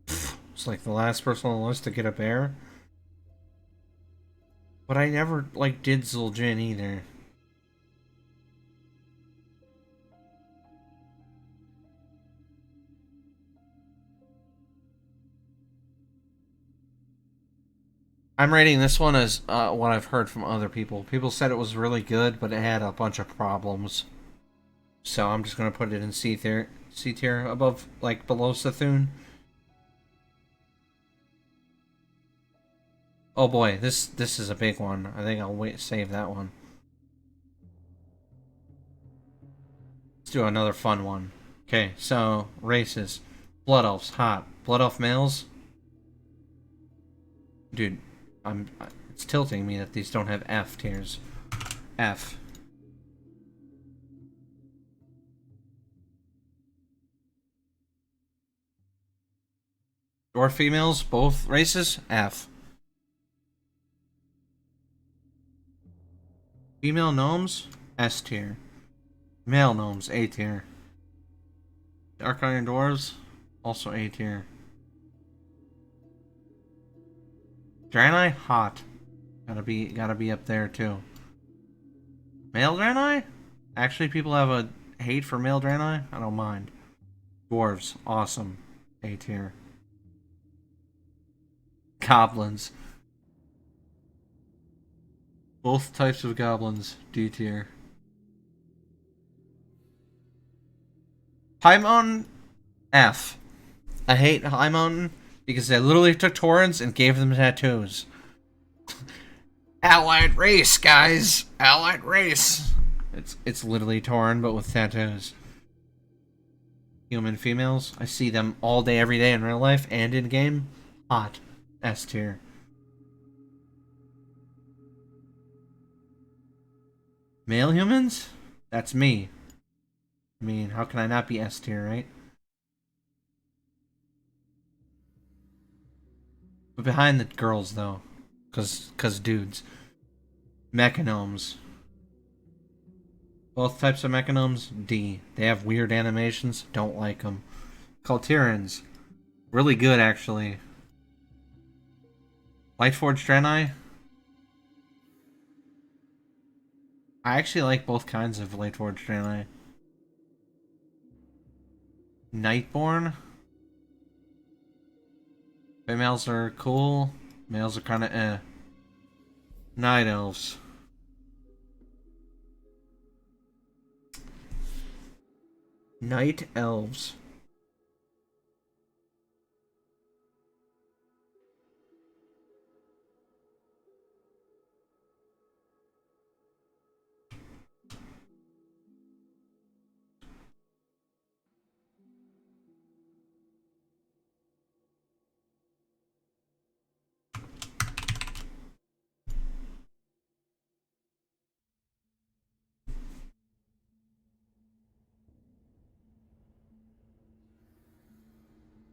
It's like the last person on the list to get a bear. But I never, like, did Zul'Jin either. I'm rating this one as what I've heard from other people. People said it was really good, but it had a bunch of problems. So I'm just gonna put it in C tier above, like, below S'thun. Oh boy, this is a big one. I think I'll save that one. Let's do another fun one. Okay, so races. Blood Elves, hot. Blood Elf males. Dude, it's tilting me that these don't have F tiers. F. Dwarf females, both races, F. Female gnomes, S tier. Male gnomes, A tier. Dark Iron Dwarves, also A tier. Draenei, hot. Gotta be up there too. Male Draenei? Actually, people have a hate for male Draenei? I don't mind. Dwarves, awesome. A tier. Goblins. Both types of goblins, D tier. High Mountain, F. I hate High Mountain because they literally took Taurens and gave them tattoos. Allied race, guys! Allied race! It's literally Tauren, but with tattoos. Human females, I see them all day, every day in real life and in game. Hot. S tier. Male humans? That's me. I mean, how can I not be S tier, right? But behind the girls, though. Cause dudes. Mechanomes. Both types of Mechanomes, D. They have weird animations, don't like them. Kaltirans. Really good, actually. Lightforged Draenei. I actually like both kinds of Lightforged Draenei. Nightborn. Females are cool. Males are kind of eh. Night Elves. Night Elves.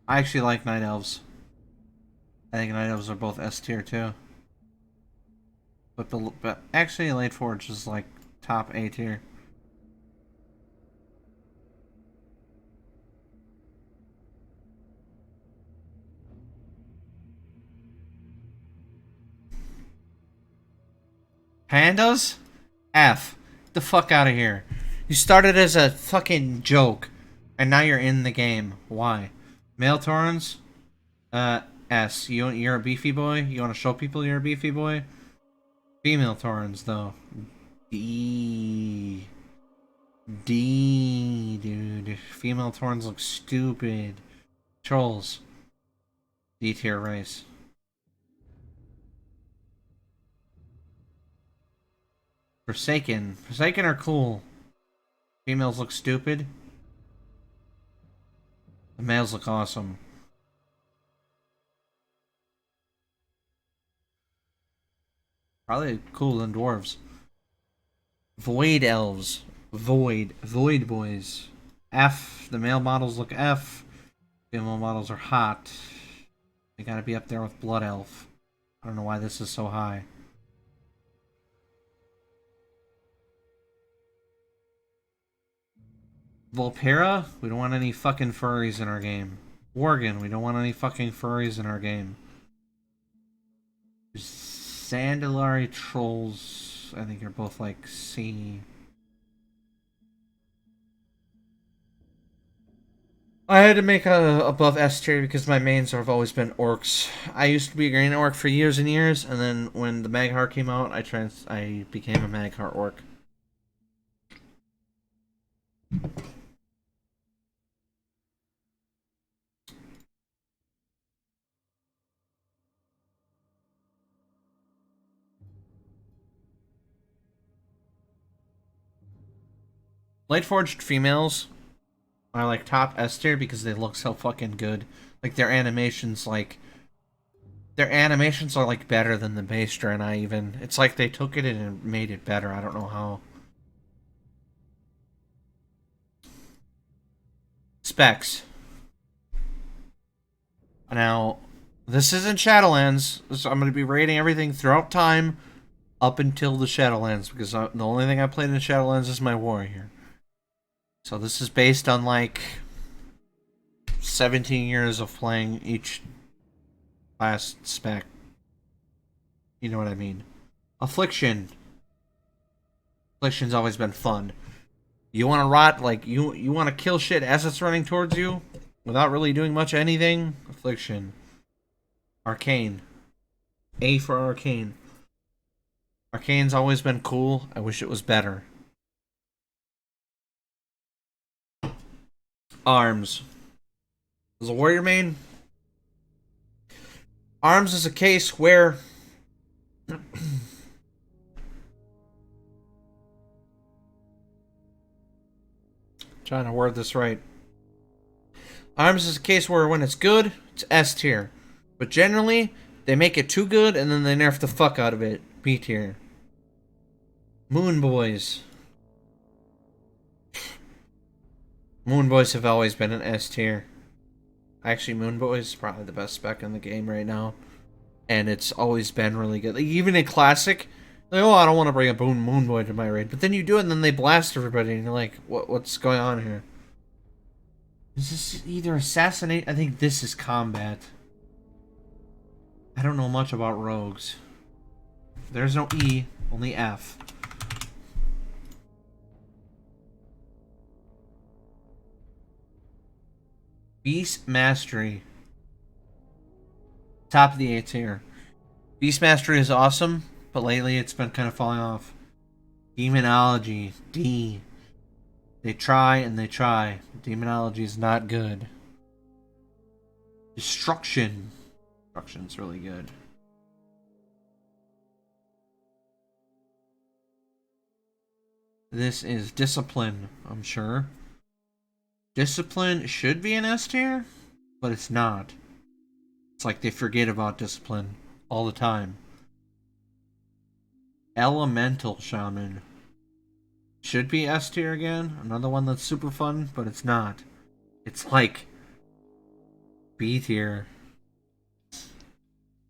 I actually like Night Elves. I think Night Elves are both S tier too. But actually, Late Forge is like top A tier. Pandas? F. Get the fuck out of here. You started as a fucking joke, and now you're in the game. Why? Male Taurens? S. You're a beefy boy? You want to show people you're a beefy boy? Female Taurens, though. D. D, dude. Female Taurens look stupid. Trolls. D tier race. Forsaken. Forsaken are cool. Females look stupid. The males look awesome. Probably cooler than dwarves. Void elves. Void. Void boys. F. The male models look F. Female models are hot. They gotta be up there with Blood Elf. I don't know why this is so high. Volpera? We don't want any fucking furries in our game. Worgen? We don't want any fucking furries in our game. Sandalari trolls, I think are both like C. I had to make a above S tier because my mains have always been orcs. I used to be a green orc for years and years, and then when the Mag'har came out, I became a Mag'har orc. Light forged females are like top S tier because they look so fucking good. Like their animations, are like better than the base Draenei even. It's like they took it and made it better. I don't know how. Specs. Now, this isn't Shadowlands. I'm going to be rating everything throughout time up until the Shadowlands because the only thing I played in Shadowlands is my warrior. So this is based on like 17 years of playing each class spec. You know what I mean. Affliction. Affliction's always been fun. You want to rot, like, you want to kill shit as it's running towards you without really doing much anything? Affliction. Arcane. A for Arcane. Arcane's always been cool. I wish it was better. Arms. As a warrior main, Arms is a case where trying to word this right. Arms is a case where when it's good, it's S tier. But generally, they make it too good and then they nerf the fuck out of it. B tier. Moon Boys. Moon Boys have always been an S tier. Actually, Moon Boys is probably the best spec in the game right now. And it's always been really good. Like, even in Classic, like, oh, I don't want to bring a Moon Boy to my raid. But then you do it and then they blast everybody and you're like, what's going on here? Is this either assassinate? I think this is combat. I don't know much about rogues. There's no E, only F. Beast Mastery. Top of the A tier. Beast Mastery is awesome, but lately it's been kind of falling off. Demonology. D. They try and they try. Demonology is not good. Destruction. Destruction's really good. This is Discipline, I'm sure. Discipline should be an S tier, but it's not. It's like they forget about Discipline all the time. Elemental Shaman. Should be S tier again. Another one that's super fun, but it's not. It's like B tier.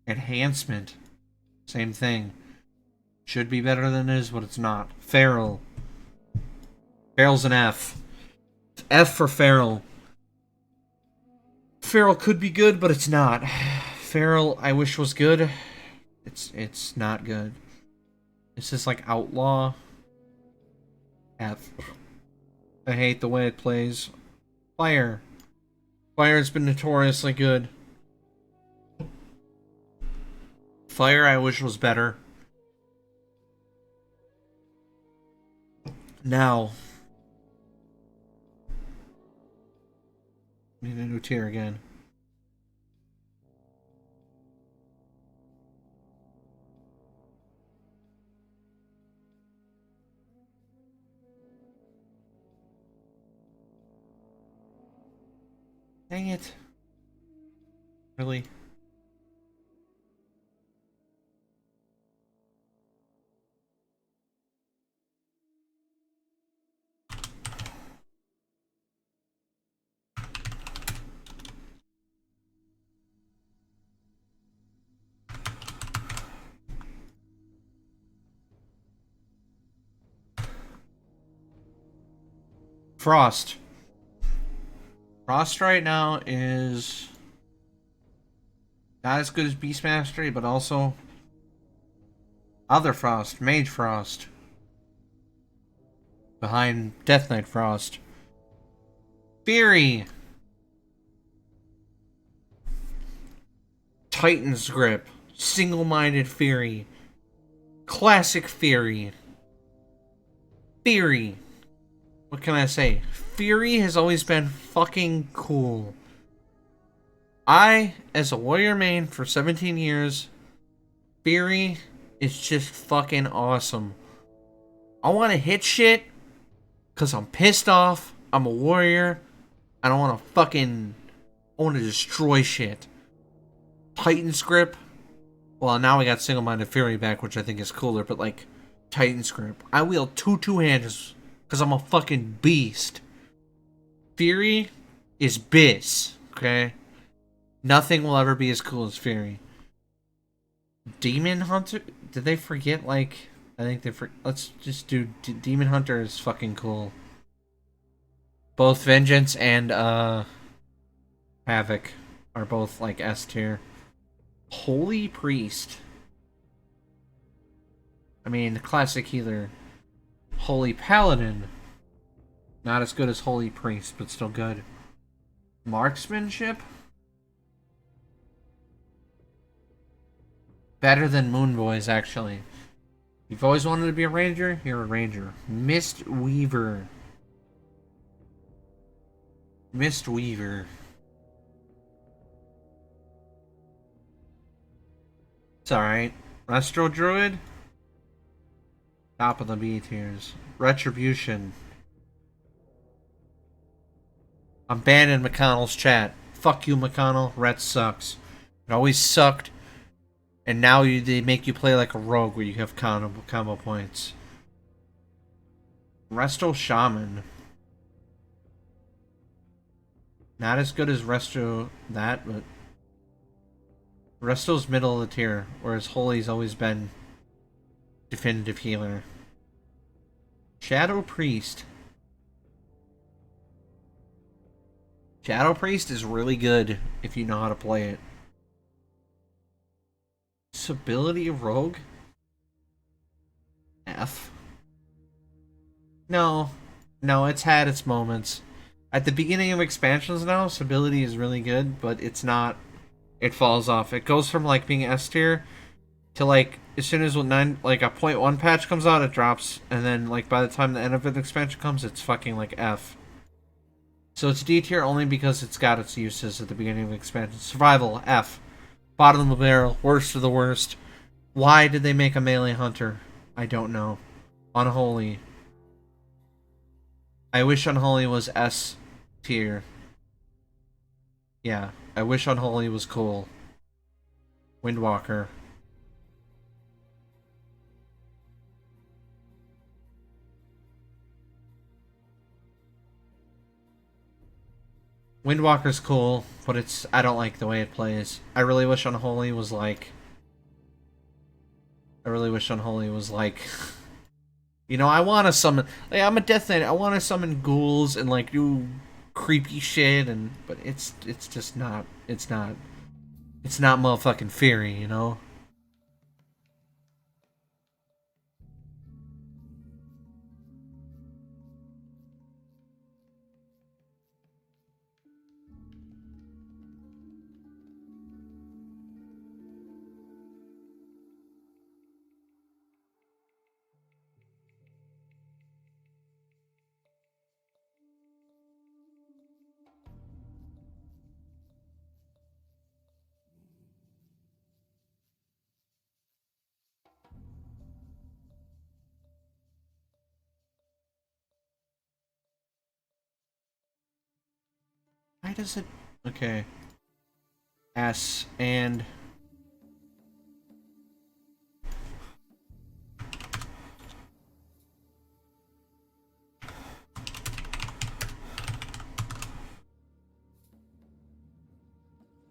Enhancement. Same thing. Should be better than it is, but it's not. Feral. Feral's an F. F for Feral. Feral could be good, but it's not. Feral, I wish was good. It's not good. It's just like Outlaw. F. I hate the way it plays. Fire. Fire's been notoriously good. Fire, I wish was better. Now. Need a new tier again. Dang it. Really? Frost. Frost right now is not as good as Beast Mastery, but also other Frost, Mage Frost. Behind Death Knight Frost. Fury. Titan's Grip. Single-minded Fury. Classic Fury. Fury. What can I say? Fury has always been fucking cool. I, as a warrior main for 17 years, Fury is just fucking awesome. I want to hit shit because I'm pissed off. I'm a warrior. I don't want to fucking... I want to destroy shit. Titan's Grip. Well, now we got Single-Minded Fury back, which I think is cooler, but like, Titan's Grip. I wield two-handers because I'm a fucking beast. Fury is biz, okay? Nothing will ever be as cool as Fury. Demon Hunter? Did they forget, like... I think they let's just do... Demon Hunter is fucking cool. Both Vengeance and, Havoc are both, like, S tier. Holy Priest. I mean, the classic healer. Holy Paladin. Not as good as Holy Priest, but still good. Marksmanship? Better than Moon Boys, actually. You've always wanted to be a ranger? You're a ranger. Mist Weaver. Mist Weaver. It's alright. Restro Druid? Top of the B tiers. Retribution. I'm banning McConnell's chat. Fuck you, McConnell. Ret sucks. It always sucked. And now they make you play like a rogue where you have combo points. Resto Shaman. Not as good as Resto that, but... Resto's middle of the tier, whereas Holy's always been definitive healer. Shadow Priest. Shadow Priest is really good if you know how to play it. Ability Rogue? F. No. No, it's had its moments. At the beginning of expansions now, Stability is really good, but it's not. It falls off. It goes from like being S tier to like as soon as a 0.1 patch comes out, it drops, and then like by the time the end of an expansion comes, it's fucking like F. So it's D tier only because it's got its uses at the beginning of the expansion. Survival, F. Bottom of the barrel, worst of the worst. Why did they make a melee hunter? I don't know. Unholy. I wish Unholy was S tier. Yeah, I wish Unholy was cool. Windwalker. Windwalker's cool, but I don't like the way it plays. I really wish Unholy was like... You know, I want to summon... Like, I'm a Death Knight. I want to summon ghouls and, like, do creepy shit, but it's just not... It's not motherfucking Fury, you know? Why does it... Okay. S and...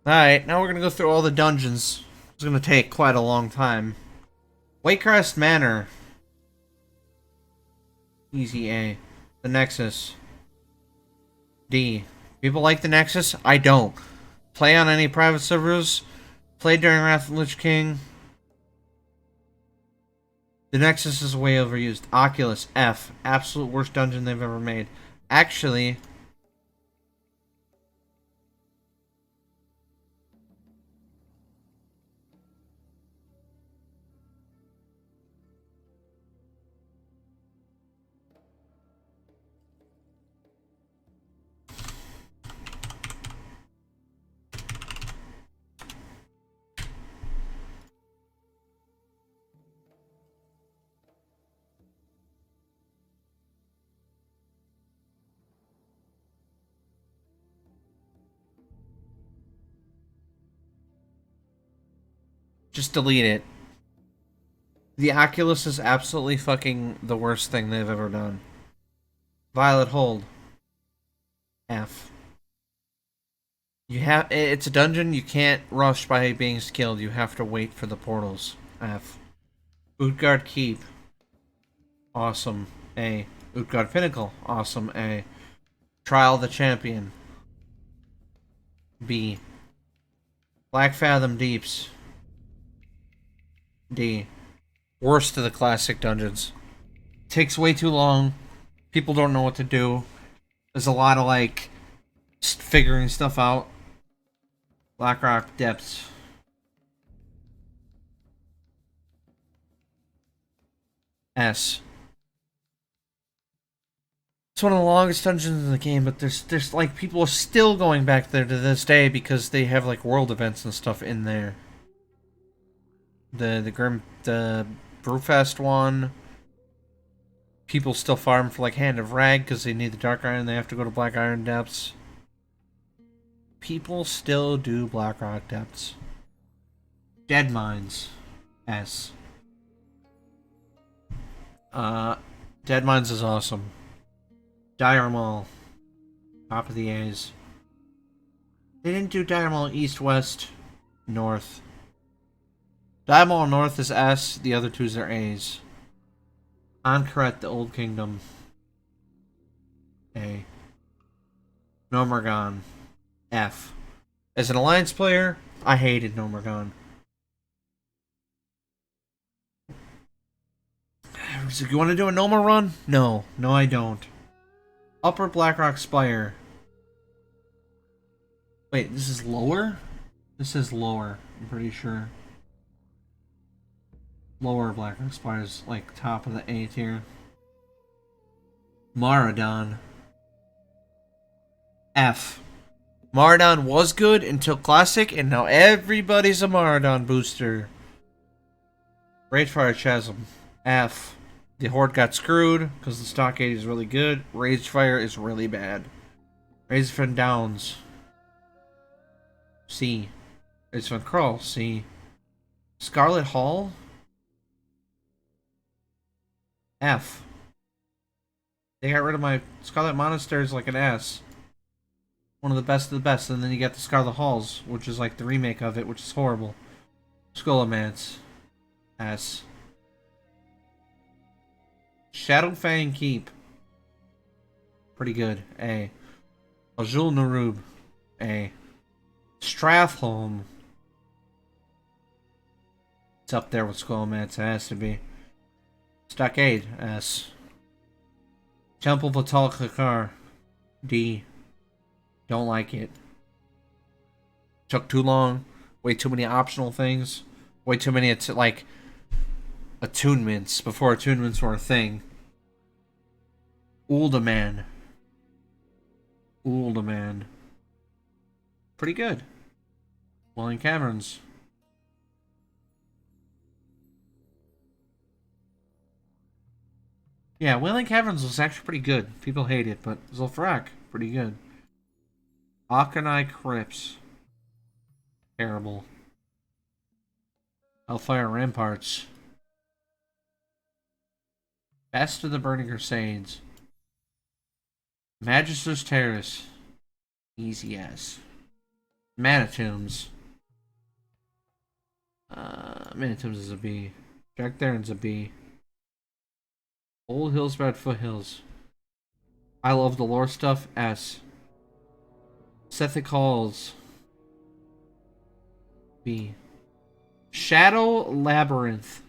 Alright, now we're gonna go through all the dungeons. It's gonna take quite a long time. Waycrest Manor. Easy A. The Nexus. D. People like the Nexus? I don't. Play on any private servers. Play during Wrath of Lich King. The Nexus is way overused. Oculus. F. Absolute worst dungeon they've ever made. Actually... Just delete it. The Oculus is absolutely fucking the worst thing they've ever done. Violet Hold. F. It's a dungeon you can't rush by being skilled. You have to wait for the portals. F. Utgard Keep. Awesome. A. Utgard Pinnacle. Awesome. A. Trial of the Champion. B. Black Fathom Deeps. D. Worst of the classic dungeons. Takes way too long. People don't know what to do. There's a lot of, like, figuring stuff out. Blackrock Depths. S. It's one of the longest dungeons in the game, but there's like people are still going back there to this day because they have like world events and stuff in there. The Brewfest one. People still farm for like Hand of Rag because they need the Dark Iron. They have to go to Black Iron Depths. People still do Blackrock Depths. Dead Mines. S. Dead Mines is awesome. Dire Maul. Top of the A's. They didn't do Dire Maul East, West, North. Dire Maul North is S, the other twos are A's. Ankret, the Old Kingdom. A. Nomergon. F. As an Alliance player, I hated Nomergon. So you want to do a Noma run? No. No, I don't. Upper Blackrock Spire. Wait, this is lower? This is lower, I'm pretty sure. Lower Blackrock Spire is like top of the A tier. Maradon. F. Maradon was good until Classic, and now everybody's a Maradon booster. Raidfire Chasm. F. The Horde got screwed because the Stockade is really good. Ragefire is really bad. Razorfen Downs. C. Razorfen Crawl. C. Scarlet Hall. F. They got rid of my Scarlet Monasteries like an S. One of the best of the best. And then you got the Scarlet Halls, which is like the remake of it, which is horrible. Skullomance. S. Shadowfang Keep. Pretty good. A. Azul Narub. A. Strathholm. It's up there with Skullomance. It has to be. Stockade. S. Temple Vital Kakar. D. Don't like it. Took too long. Way too many optional things. Way too many like attunements before attunements were a thing. Uldaman. Uldaman. Pretty good. Welling Caverns. Yeah, Wailing Caverns was actually pretty good. People hate it, but Zul'Farrak, pretty good. Akanai Crypts. Terrible. Hellfire Ramparts. Best of the Burning Crusades. Magister's Terrace. Easy as. Manitombs. Manitombs is a B. Jack Theron's a B. Old Hillsbad Foothills. I love the lore stuff. S. Sethic Halls. B. Shadow Labyrinth.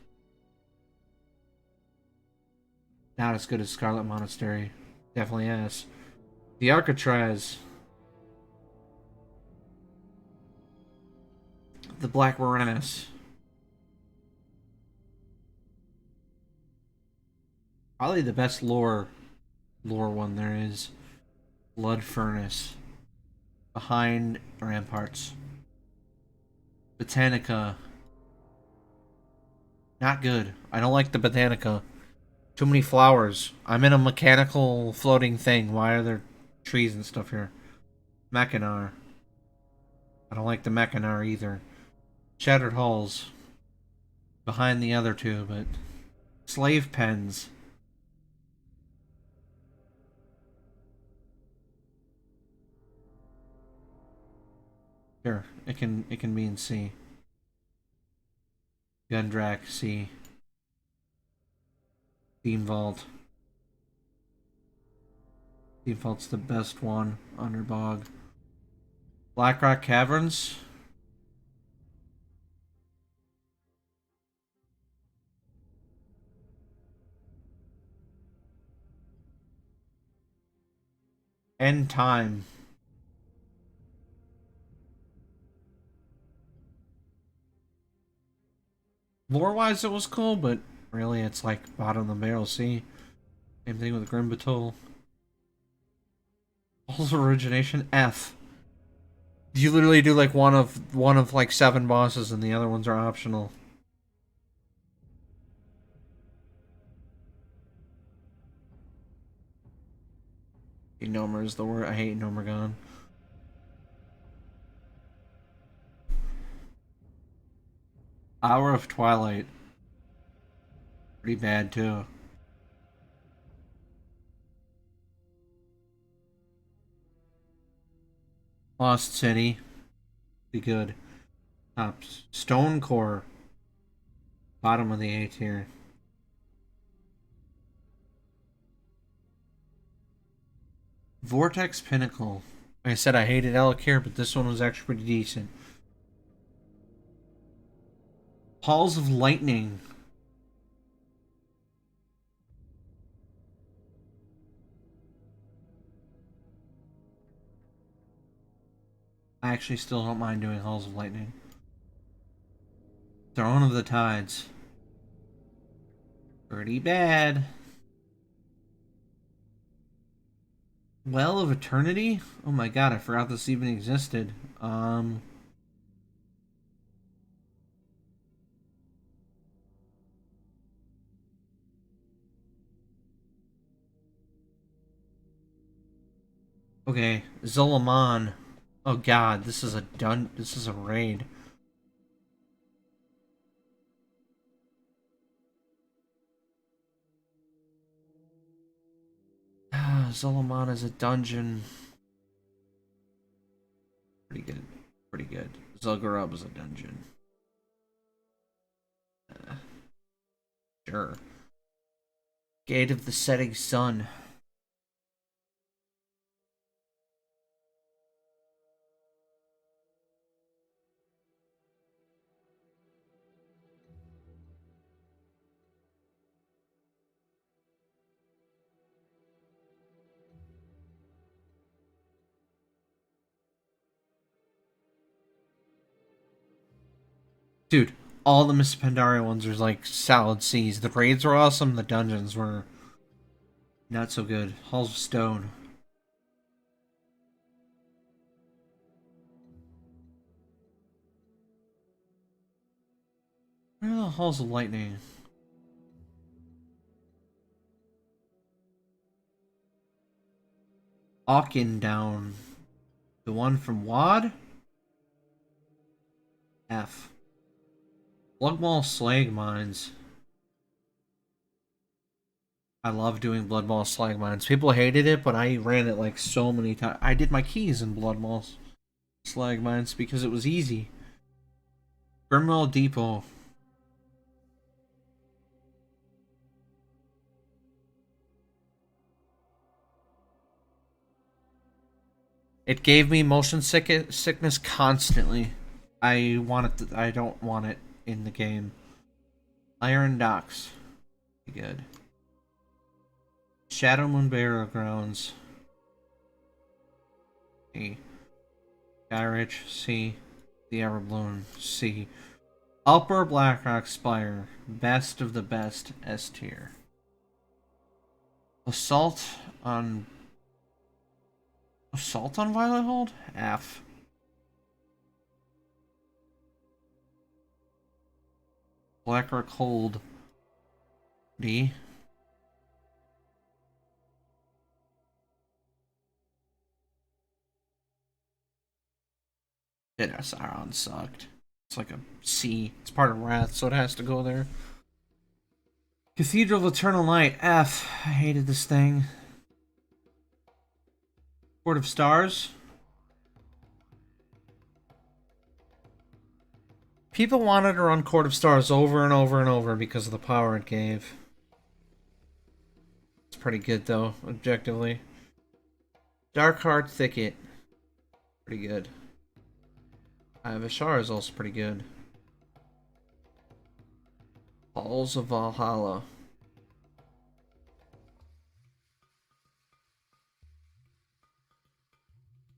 Not as good as Scarlet Monastery. Definitely S. The Arcatraz. The Black Varanus. Probably the best lore one there is. Blood Furnace. Behind Ramparts. Botanica. Not good. I don't like the Botanica. Too many flowers. I'm in a mechanical floating thing. Why are there trees and stuff here? Mackinac. I don't like the Mackinac either. Shattered Halls. Behind the other two, but... Slave Pens. Sure, it can be in C. Gundrak, C. Theme Vault. Theme Vault's the best one. Underbog. Blackrock Caverns. End Time. Lore-wise, it was cool, but really, it's like bottom of the barrel C. Same thing with Grim Batol. Halls of Origination F. You literally do like one of like 7 bosses, and the other ones are optional. Nomer is the word. I hate Nomergon. Hour of Twilight. Pretty bad too. Lost City. Pretty good. Stone Core. Bottom of the A tier. Vortex Pinnacle. Like I said, I hated Alakir, but this one was actually pretty decent. Halls of Lightning. I actually still don't mind doing Halls of Lightning. Throne of the Tides. Pretty bad. Well of Eternity? Oh my god, I forgot this even existed. Okay, Zolaman. Oh god, this is a raid. Zolaman is a dungeon. Zul'Gurub's a dungeon. Sure. Gate of the Setting Sun. Dude, all the Miss Pandaria ones are like solid C's. The raids were awesome, the dungeons were not so good. Halls of Stone. Where are the Halls of Lightning? Auchendown. The one from WoD? F. Blood Maul Slag Mines. I love doing Blood Maul Slag Mines. People hated it, but I ran it like so many times. I did my keys in Blood Maul Slag Mines because it was easy. Grimwell Depot. It gave me motion sickness constantly. I want it. I don't want it in the game. Iron Docks. Good. Shadow Moon Burial Grounds. C. Skyridge. C. The Everbloom. C. Upper Blackrock Spire. Best of the best. S tier. Assault on Violet Hold? F. Blackrock Hold. D. Yeah, Sauron sucked. It's like a C. It's part of Wrath, so it has to go there. Cathedral of Eternal Light. F. I hated this thing. Court of Stars. People wanted to run Court of Stars over and over and over because of the power it gave. It's pretty good though, objectively. Darkheart Thicket. Pretty good. Vishar is also pretty good. Halls of Valhalla.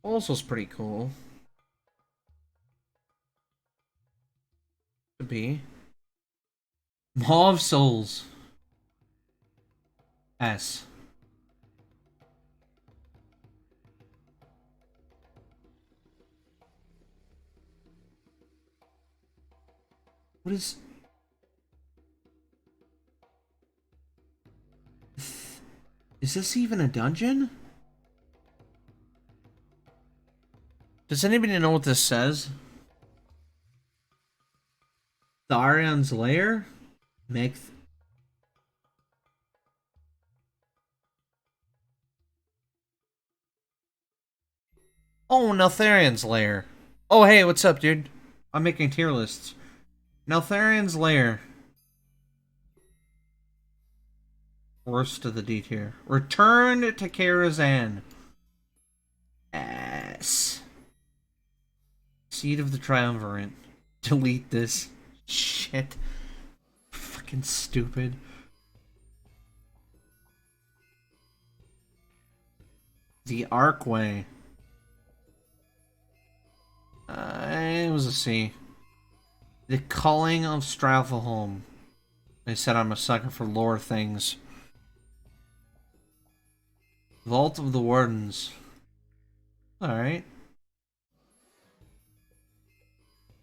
Also is pretty cool. To be. Maw of Souls. S. What is... Is this even a dungeon? Does anybody know what this says? Tharion's Lair? Oh, Neltharion's Lair. Oh, hey, what's up, dude? I'm making tier lists. Neltharion's Lair. Worst of the D tier. Return to Karazhan. S. Seed of the Triumvirate. Delete this. Shit. Fucking stupid. The Archway. It was a C. The Culling of Strathalholm. They said I'm a sucker for lore things. Vault of the Wardens. Alright.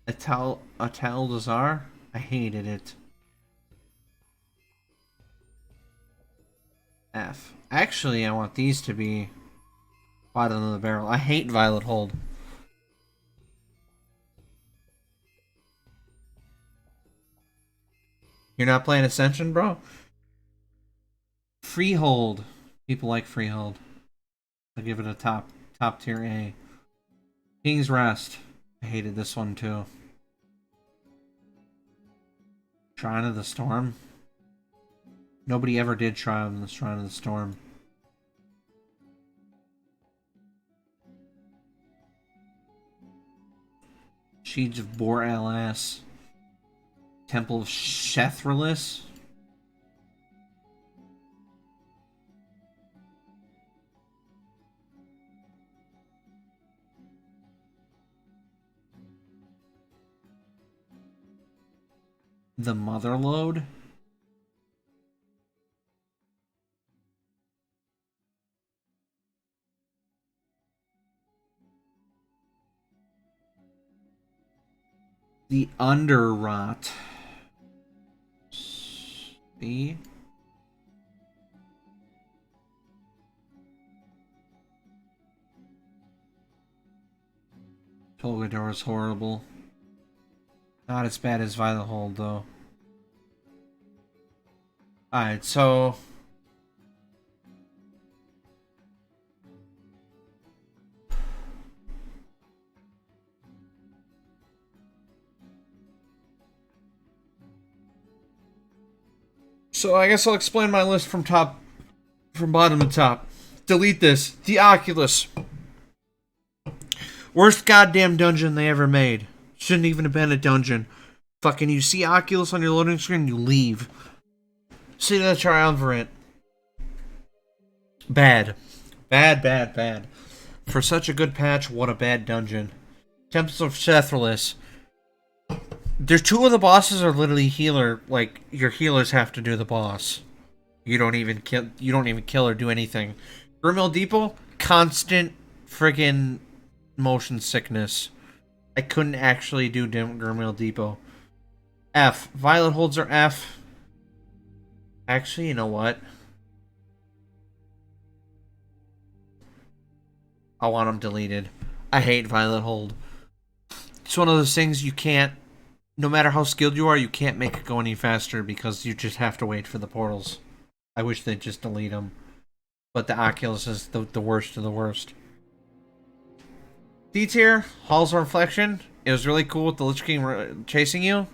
Dazar? I hated it. F. Actually, I want these to be bottom of the barrel. I hate Violet Hold. You're not playing Ascension, bro? Freehold. People like Freehold. I give it a top tier A. King's Rest. I hated this one too. Shrine of the Storm. Nobody ever did try on the Shrine of the Storm. Shades of Bor LS. Temple of Shethralis. The Motherlode. The Underrot. See? Tolgador is horrible. Not as bad as Violet Hold, though. Alright, so... So I guess I'll explain my list from bottom to top. Delete this. The Oculus. Worst goddamn dungeon they ever made. Shouldn't even have been a dungeon. Fucking you see Oculus on your loading screen, you leave. See the Triumvirate. Bad. Bad, bad, bad. For such a good patch, what a bad dungeon. Temples of Shethralis. There's two of the bosses are literally healer. Like, your healers have to do the boss. You don't even kill or do anything. Grimhill Depot, constant friggin' motion sickness. I couldn't actually do Grimhill Depot. F. Violet Holds are F. Actually, you know what? I want them deleted. I hate Violet Hold. It's one of those things you can't, no matter how skilled you are, you can't make it go any faster because you just have to wait for the portals. I wish they'd just delete them. But the Oculus is the worst of the worst. D tier, Halls of Reflection. It was really cool with the Lich King chasing you.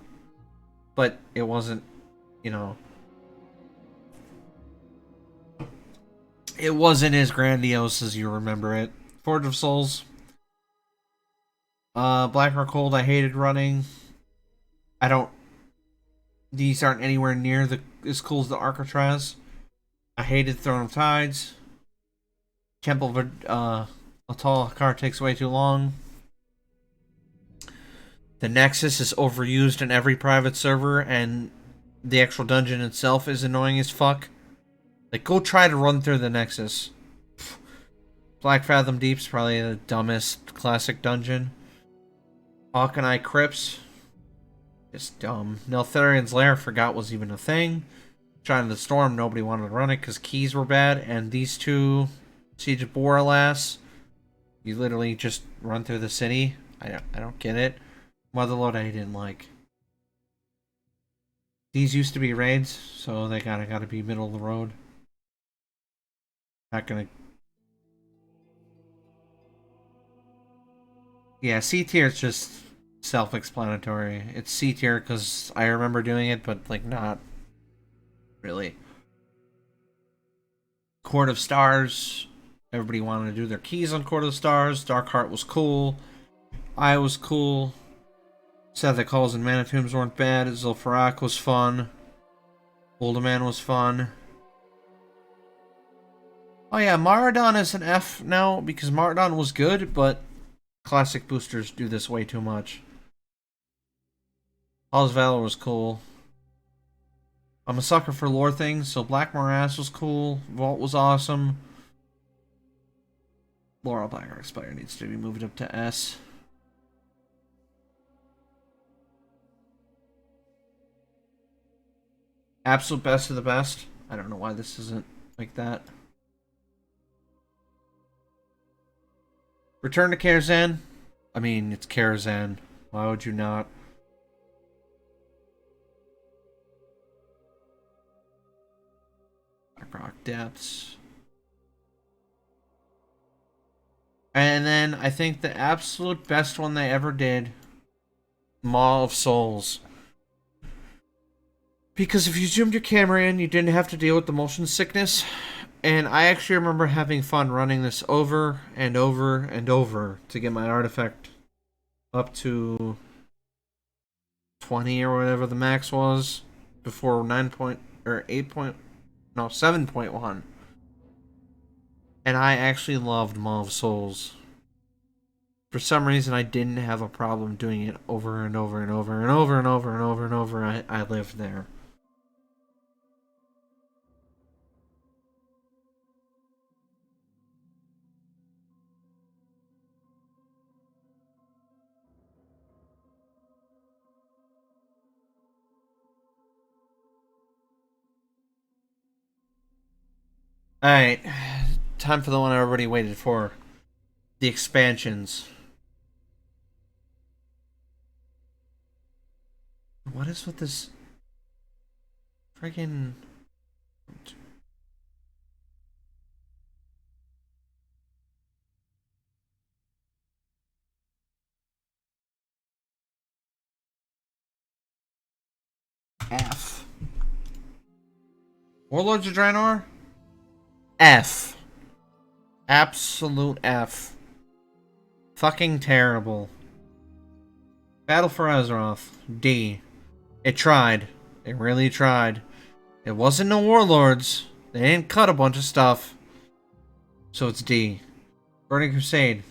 But it wasn't, you know... It wasn't as grandiose as you remember it. Forge of Souls. Blackrock Hold, I hated running. These aren't anywhere near as cool as the Arcatraz. I hated Throne of Tides. Temple of Atal takes way too long. The Nexus is overused in every private server, and the actual dungeon itself is annoying as fuck. Like, go try to run through the Nexus. Black Fathom Deep's probably the dumbest classic dungeon. Hawkeye Crypts. Just dumb. Neltharion's Lair, forgot was even a thing. Shine of the Storm, nobody wanted to run it because keys were bad. And these two, Siege of Borealas, you literally just run through the city. I don't get it. Motherlode I didn't like. These used to be raids, so they gotta be middle of the road. Not gonna... Yeah, C tier is just self-explanatory. It's C tier because I remember doing it, but like not really. Court of Stars. Everybody wanted to do their keys on Court of Stars. Darkheart was cool. I was cool. Sethic Halls and Mana Tombs weren't bad. Zul'Farrak was fun. Uldaman was fun. Oh yeah, Maraudon is an F now because Maraudon was good, but classic boosters do this way too much. Hall's Valor was cool. I'm a sucker for lore things, so Black Morass was cool. Vault was awesome. Laurel Blackrock Spire needs to be moved up to S. Absolute best of the best. I don't know why this isn't like that. Return to Karazhan. I mean, it's Karazhan. Why would you not? Blackrock Depths. And then I think the absolute best one they ever did, Maul of Souls. Because if you zoomed your camera in, you didn't have to deal with the motion sickness. And I actually remember having fun running this over and over and over to get my artifact up to 20 or whatever the max was before 7.1. And I actually loved Maul of Souls. For some reason, I didn't have a problem doing it over and over and over and over and over and over and over. I lived there. Alright, time for the one everybody waited for. The expansions. What is with this friggin... F. Warlords of Draenor? F. Absolute F. Fucking terrible. Battle for Azeroth. D. It tried. It really tried. It wasn't no Warlords. They didn't cut a bunch of stuff. So it's D. Burning Crusade.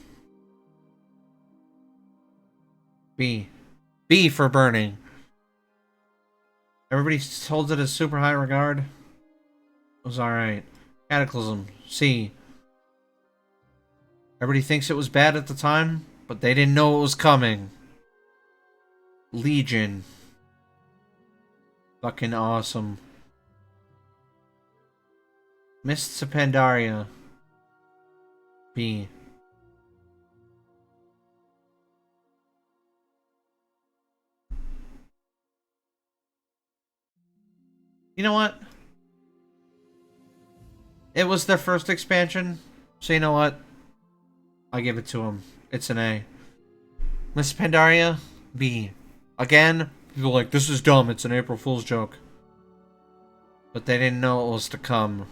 B. B for Burning. Everybody holds it as super high regard. It was alright. Cataclysm. C. Everybody thinks it was bad at the time, but they didn't know it was coming. Legion. Fucking awesome. Mists of Pandaria. B. You know what? It was their first expansion, so you know what? I give it to them. It's an A. Mists of Pandaria. B. Again, people are like, this is dumb, it's an April Fool's joke. But they didn't know it was to come.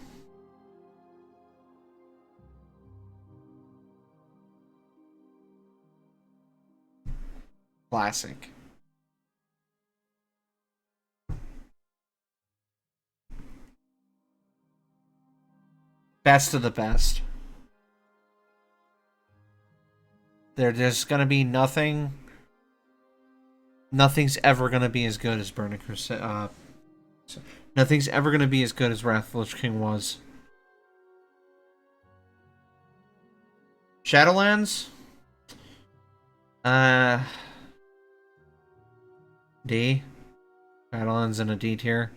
Classic. Best of the best. There's gonna be nothing. Nothing's ever gonna be as good as Burning Crusade. Nothing's ever gonna be as good as Wrath of the Lich King was. Shadowlands? D. Shadowlands in a D tier.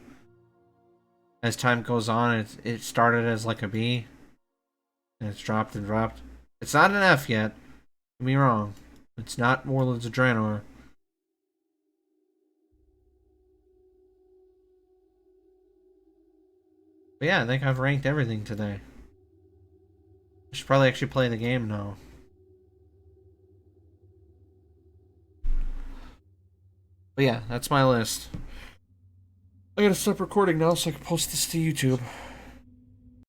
As time goes on, it started as like a B. And it's dropped and dropped. It's not an F yet. Don't get me wrong. It's not Warlords of Draenor. But yeah, I think I've ranked everything today. I should probably actually play the game now. But yeah, that's my list. I gotta stop recording now so I can post this to YouTube.